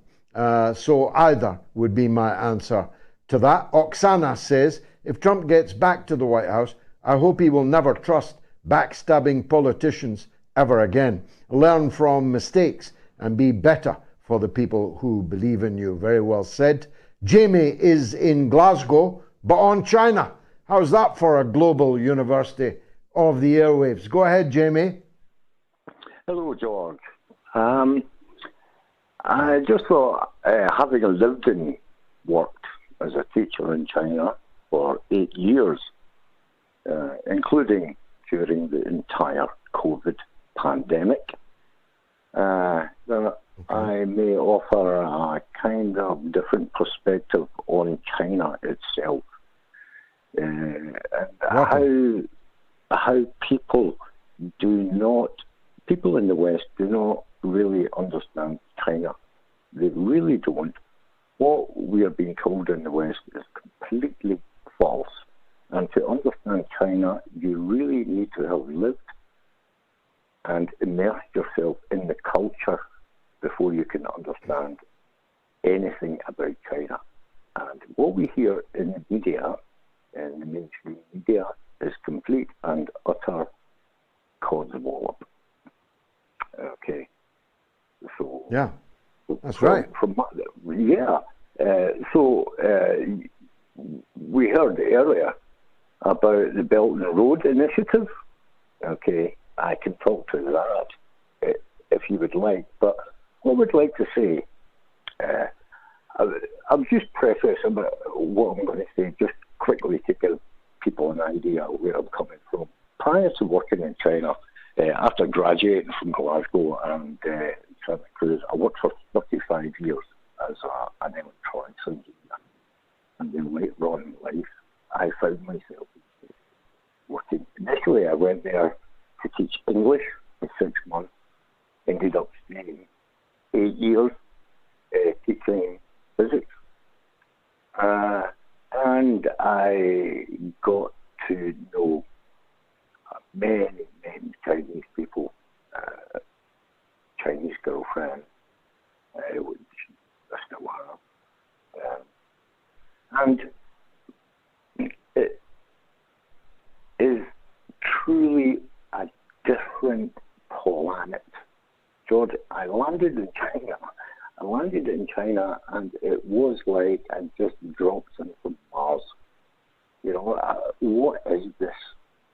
So either would be my answer to that. Oksana says, if Trump gets back to the White House, I hope he will never trust backstabbing politicians ever again. Learn from mistakes and be better for the people who believe in you. Very well said. Jamie is in Glasgow, but on China. How's that for a global university of the airwaves? Go ahead, Jamie. Hello, George. I just thought, having lived and worked as a teacher in China for 8 years, including during the entire COVID pandemic, I may offer a kind of different perspective on China itself, and how people in the West do not really understand China. They really don't. What we are being told in the West is completely false. And to understand China, you really need to have lived and immersed yourself in the culture before you can understand anything about China. And what we hear in the media, in the mainstream media, is complete and utter codswallop. Okay. So yeah, that's right. We heard earlier about the Belt and Road Initiative. Okay, I can talk to that if you would like. But I would like to say, I'll just preface about what I'm going to say just quickly to give people an idea of where I'm coming from. Prior to working in China, after graduating from Glasgow and Santa Cruz, I worked for 35 years as an electronics engineer. And then later on in life, I found myself working. Initially, I went there to teach English for 6 months, I got to know many Chinese people, Chinese girlfriend, which I still have. And it is truly a different planet. George, I landed in China and it was like I just dropped in from Mars. You know, what is this?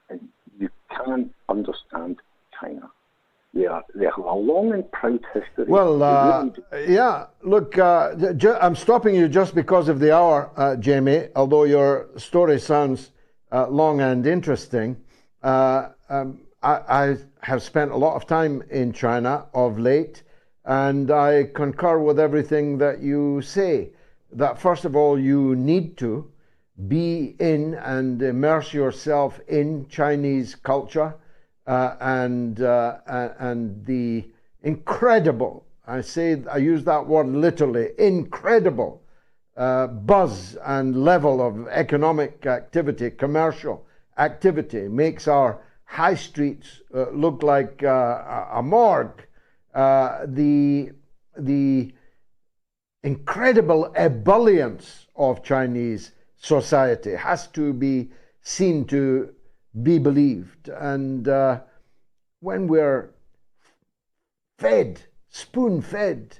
And you can't understand China. They have a long and proud history. Well, yeah, look, I'm stopping you just because of the hour, Jamie, although your story sounds long and interesting. I have spent a lot of time in China of late, and I concur with everything that you say, that first of all, you need to be in and immerse yourself in Chinese culture and the incredible, I use that word literally, incredible buzz and level of economic activity, commercial activity, makes our high streets look like a morgue. The incredible ebullience of Chinese society has to be seen to be believed. And when we're fed, spoon-fed,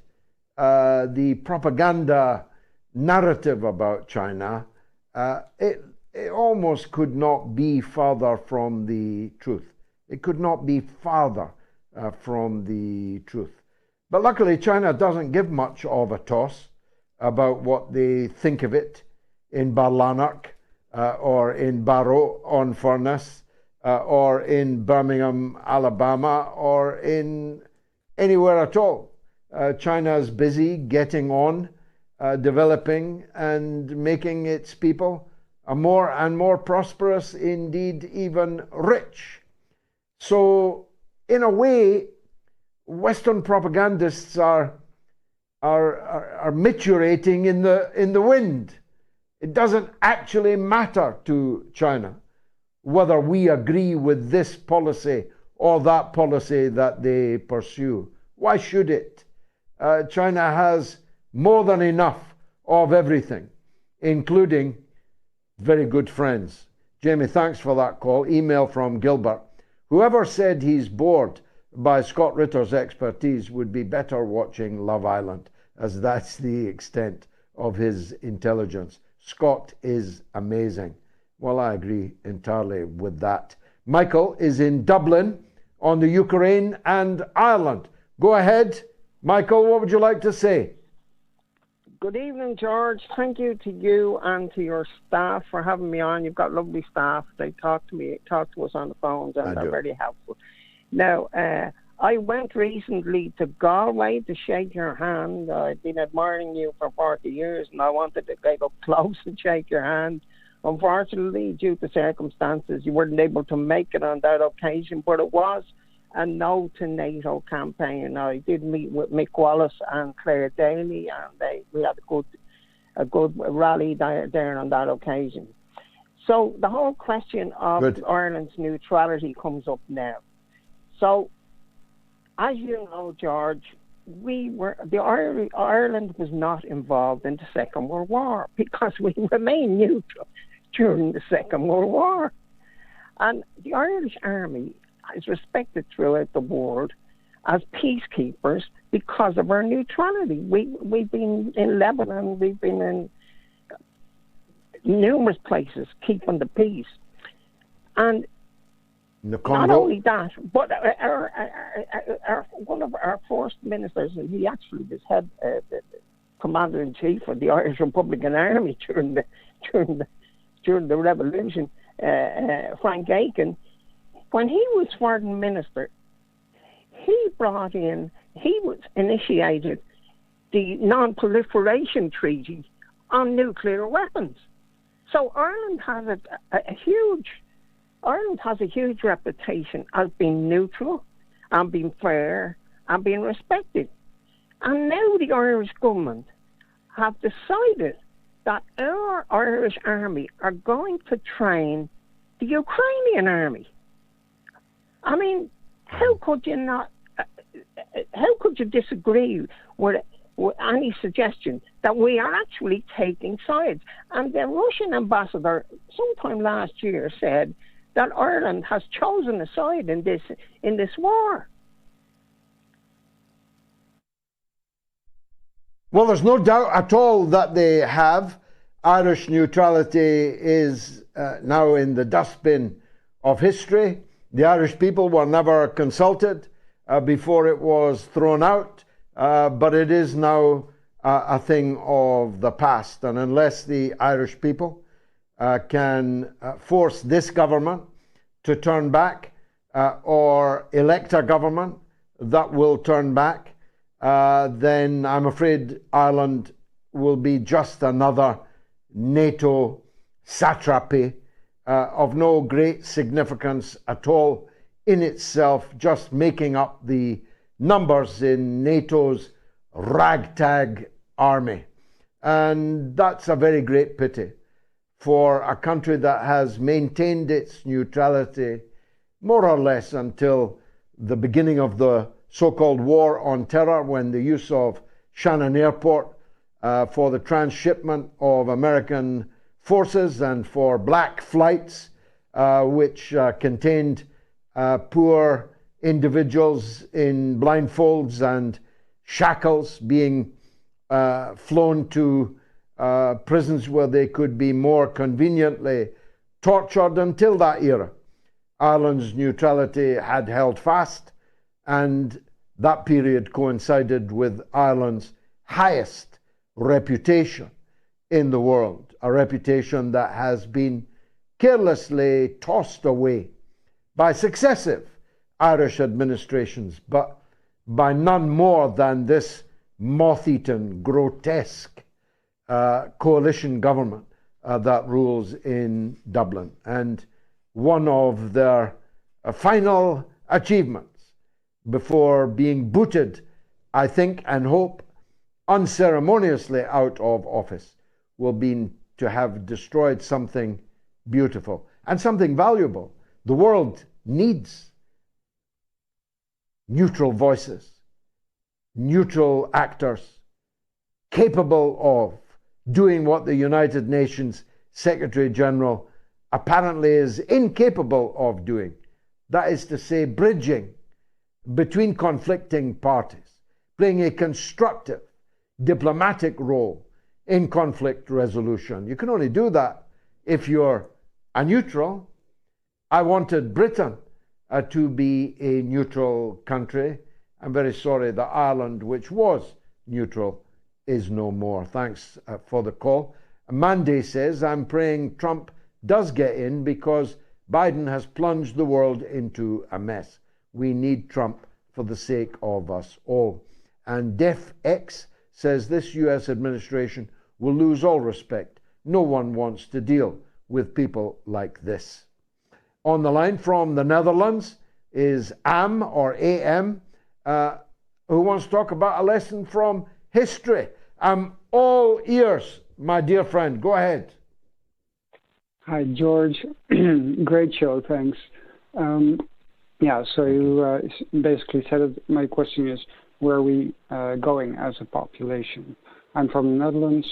the propaganda narrative about China, it almost could not be farther from the truth. It could not be farther from the truth. But luckily, China doesn't give much of a toss about what they think of it in Barlanark or in Barrow-on-Furness or in Birmingham, Alabama, or in anywhere at all. China's busy getting on, developing and making its people more and more prosperous, indeed even rich. So in a way, Western propagandists are maturating in the wind. It doesn't actually matter to China whether we agree with this policy or that policy that they pursue. Why should it? China has more than enough of everything, including very good friends. Jamie, thanks for that call. Email from Gilbert. Whoever said he's bored by Scott Ritter's expertise would be better watching Love Island, as that's the extent of his intelligence. Scott is amazing. Well, I agree entirely with that. Michael is in Dublin on the Ukraine and Ireland. Go ahead. Michael, what would you like to say? Good evening, George. Thank you to you and to your staff for having me on. You've got lovely staff. They talk to us on the phones, and they're very helpful. Now, I went recently to Galway to shake your hand. I've been admiring you for 40 years, and I wanted to get up close and shake your hand. Unfortunately, due to circumstances, you weren't able to make it on that occasion, but it was a no to NATO campaign. I did meet with Mick Wallace and Claire Daly, and we had a good rally there on that occasion. So the whole question of Ireland's neutrality comes up now. So, as you know, George, Ireland was not involved in the Second World War because we remained neutral during the Second World War. And the Irish Army is respected throughout the world as peacekeepers because of our neutrality. We've been in Lebanon, we've been in numerous places keeping the peace. And not only that, but one of our first ministers, and he actually was head the commander-in-chief of the Irish Republican Army during the Revolution, Frank Aiken, when he was foreign minister, he initiated the non-proliferation treaty on nuclear weapons. So Ireland has a huge reputation as being neutral and being fair and being respected. And now the Irish government have decided that our Irish army are going to train the Ukrainian army. I mean, how could you not? How could you disagree with any suggestion that we are actually taking sides? And the Russian ambassador, sometime last year, said that Ireland has chosen a side in this war. Well, there's no doubt at all that they have. Irish neutrality is now in the dustbin of history. The Irish people were never consulted before it was thrown out, but it is now a thing of the past. And unless the Irish people can force this government to turn back or elect a government that will turn back, then I'm afraid Ireland will be just another NATO satrapy of no great significance at all in itself, just making up the numbers in NATO's ragtag army. And that's a very great pity for a country that has maintained its neutrality more or less until the beginning of the so-called war on terror, when the use of Shannon Airport for the transshipment of American forces and for black flights, which contained poor individuals in blindfolds and shackles being flown to prisons where they could be more conveniently tortured. Until that era, Ireland's neutrality had held fast, and that period coincided with Ireland's highest reputation in the world, a reputation that has been carelessly tossed away by successive Irish administrations, but by none more than this moth-eaten, grotesque coalition government that rules in Dublin. And one of their final achievements before being booted, I think and hope, unceremoniously out of office, will be to have destroyed something beautiful and something valuable. The world needs neutral voices, neutral actors, capable of doing what the United Nations Secretary General apparently is incapable of doing. That is to say, bridging between conflicting parties, playing a constructive diplomatic role in conflict resolution. You can only do that if you're a neutral. I wanted Britain to be a neutral country. I'm very sorry that Ireland, which was neutral, is no more. Thanks for the call. Mandy says, I'm praying Trump does get in because Biden has plunged the world into a mess. We need Trump for the sake of us all. And Def X says this US administration will lose all respect. No one wants to deal with people like this. On the line from the Netherlands is Am or AM, who wants to talk about a lesson from history. I'm all ears, my dear friend. Go ahead. Hi, George. Great show, thanks. So you basically said it. My question is, where are we going as a population? I'm from the Netherlands.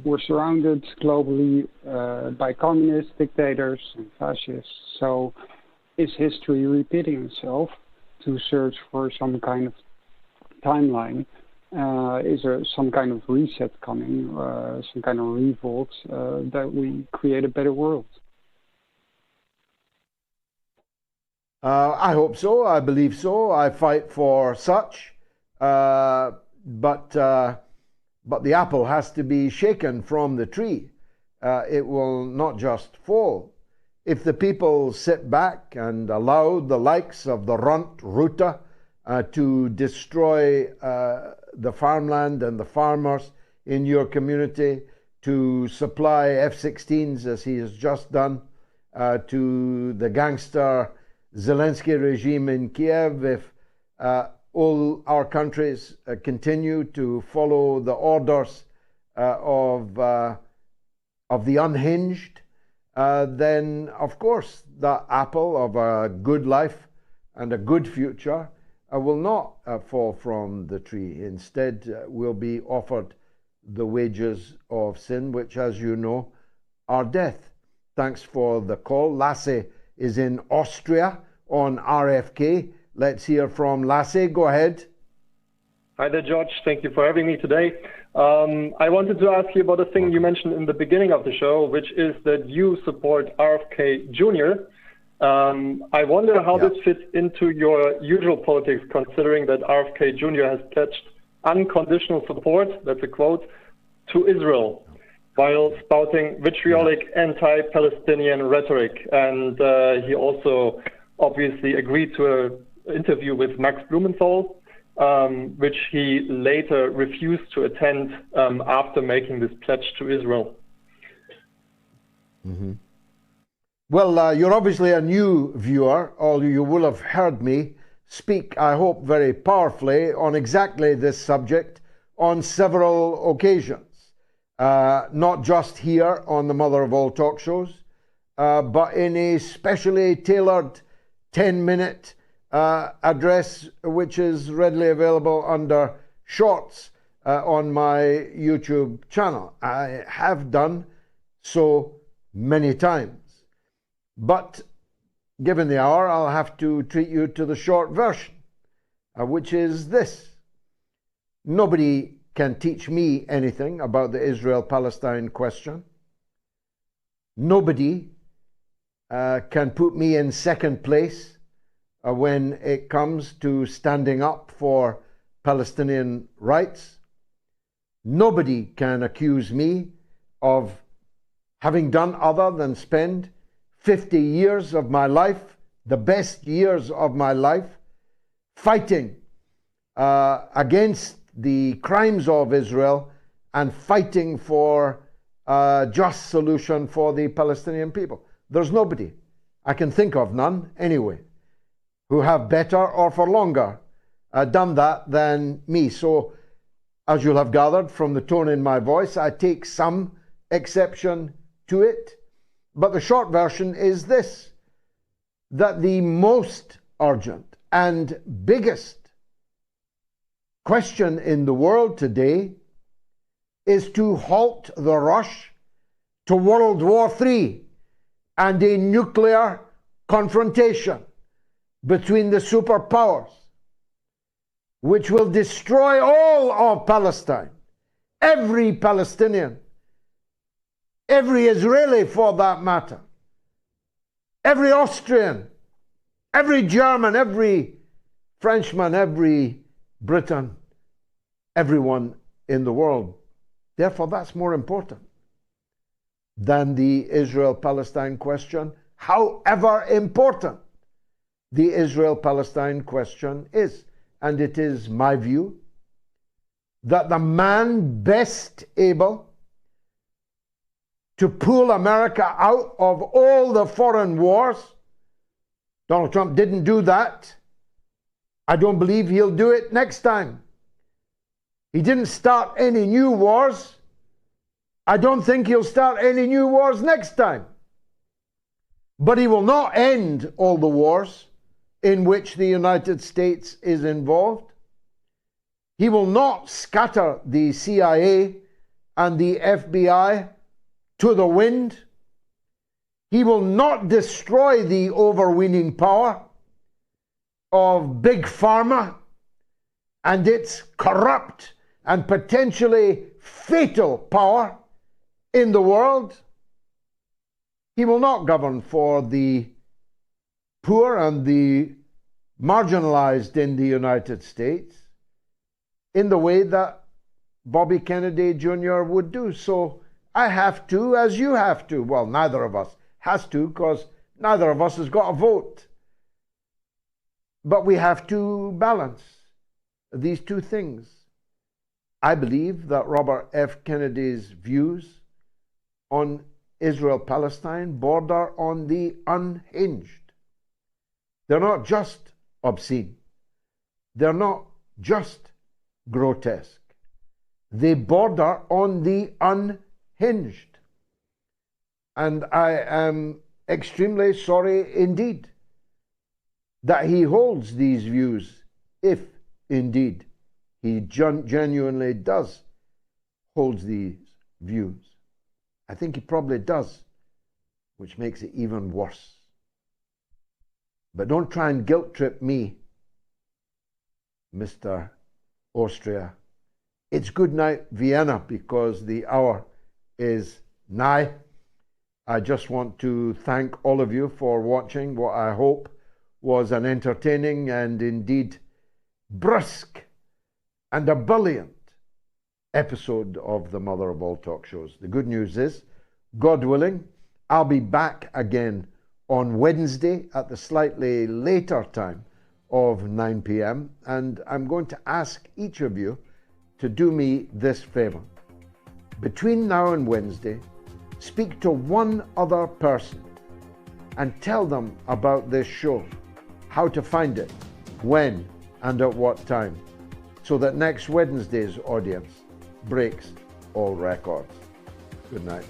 We're surrounded globally by communist dictators and fascists. So is history repeating itself to search for some kind of timeline? Is there some kind of reset coming, some kind of revolt that we create a better world? I hope so. I believe so. I fight for such. But the apple has to be shaken from the tree. It will not just fall. If the people sit back and allow the likes of the runt Ritter to destroy the farmland and the farmers in your community, to supply F-16s as he has just done to the gangster Zelensky regime in Kiev, if all our countries continue to follow the orders of the unhinged, then of course the apple of a good life and a good future will not fall from the tree. Instead, will be offered the wages of sin, which, as you know, are death. Thanks for the call. Lasse is in Austria on RFK. Let's hear from Lasse. Go ahead. Hi there, George. Thank you for having me today. I wanted to ask you about a thing you mentioned in the beginning of the show, which is that you support RFK Jr. I wonder how this fits into your usual politics, considering that RFK Jr. has pledged unconditional support, that's a quote, to Israel, while spouting vitriolic anti-Palestinian rhetoric. And he also obviously agreed to an interview with Max Blumenthal, which he later refused to attend after making this pledge to Israel. Mm-hmm. Well, you're obviously a new viewer, or you will have heard me speak, I hope, very powerfully on exactly this subject on several occasions. Not just here on the Mother of All Talk Shows, but in a specially tailored 10-minute address, which is readily available under Shorts on my YouTube channel. I have done so many times. But given the hour, I'll have to treat you to the short version, which is this. Nobody can teach me anything about the Israel-Palestine question. Nobody can put me in second place when it comes to standing up for Palestinian rights. Nobody can accuse me of having done other than spend 50 years of my life, the best years of my life, fighting against the crimes of Israel and fighting for a just solution for the Palestinian people. There's nobody, I can think of none anyway, who have better or for longer done that than me. So, as you'll have gathered from the tone in my voice, I take some exception to it. But the short version is this, that the most urgent and biggest question in the world today is to halt the rush to World War III and a nuclear confrontation between the superpowers, which will destroy all of Palestine, every Palestinian, every Israeli for that matter, every Austrian, every German, every Frenchman, every Briton, everyone in the world. Therefore, that's more important than the Israel-Palestine question, however important the Israel-Palestine question is. And it is my view that the man best able to pull America out of all the foreign wars. Donald Trump didn't do that. I don't believe he'll do it next time. He didn't start any new wars. I don't think he'll start any new wars next time. But he will not end all the wars in which the United States is involved. He will not scatter the CIA and the FBI to the wind. He will not destroy the overweening power of Big Pharma and its corrupt and potentially fatal power in the world. He will not govern for the poor and the marginalized in the United States in the way that Bobby Kennedy Jr. would do. So I have to, as you have to. Well, neither of us has to, because neither of us has got a vote. But we have to balance these two things. I believe that Robert F. Kennedy's views on Israel-Palestine border on the unhinged. They're not just obscene. They're not just grotesque. They border on the unhinged. And I am extremely sorry indeed that he holds these views, if indeed he genuinely does hold these views. I think he probably does, which makes it even worse. But don't try and guilt trip me, Mr. Austria. It's good night, Vienna, because the hour is nigh. I just want to thank all of you for watching what I hope was an entertaining and indeed brusque and a brilliant episode of the Mother of All Talk Shows. The good news is, God willing, I'll be back again on Wednesday at the slightly later time of 9 p.m. and I'm going to ask each of you to do me this favor. Between now and Wednesday, speak to one other person and tell them about this show, how to find it, when and at what time, so that next Wednesday's audience breaks all records. Good night.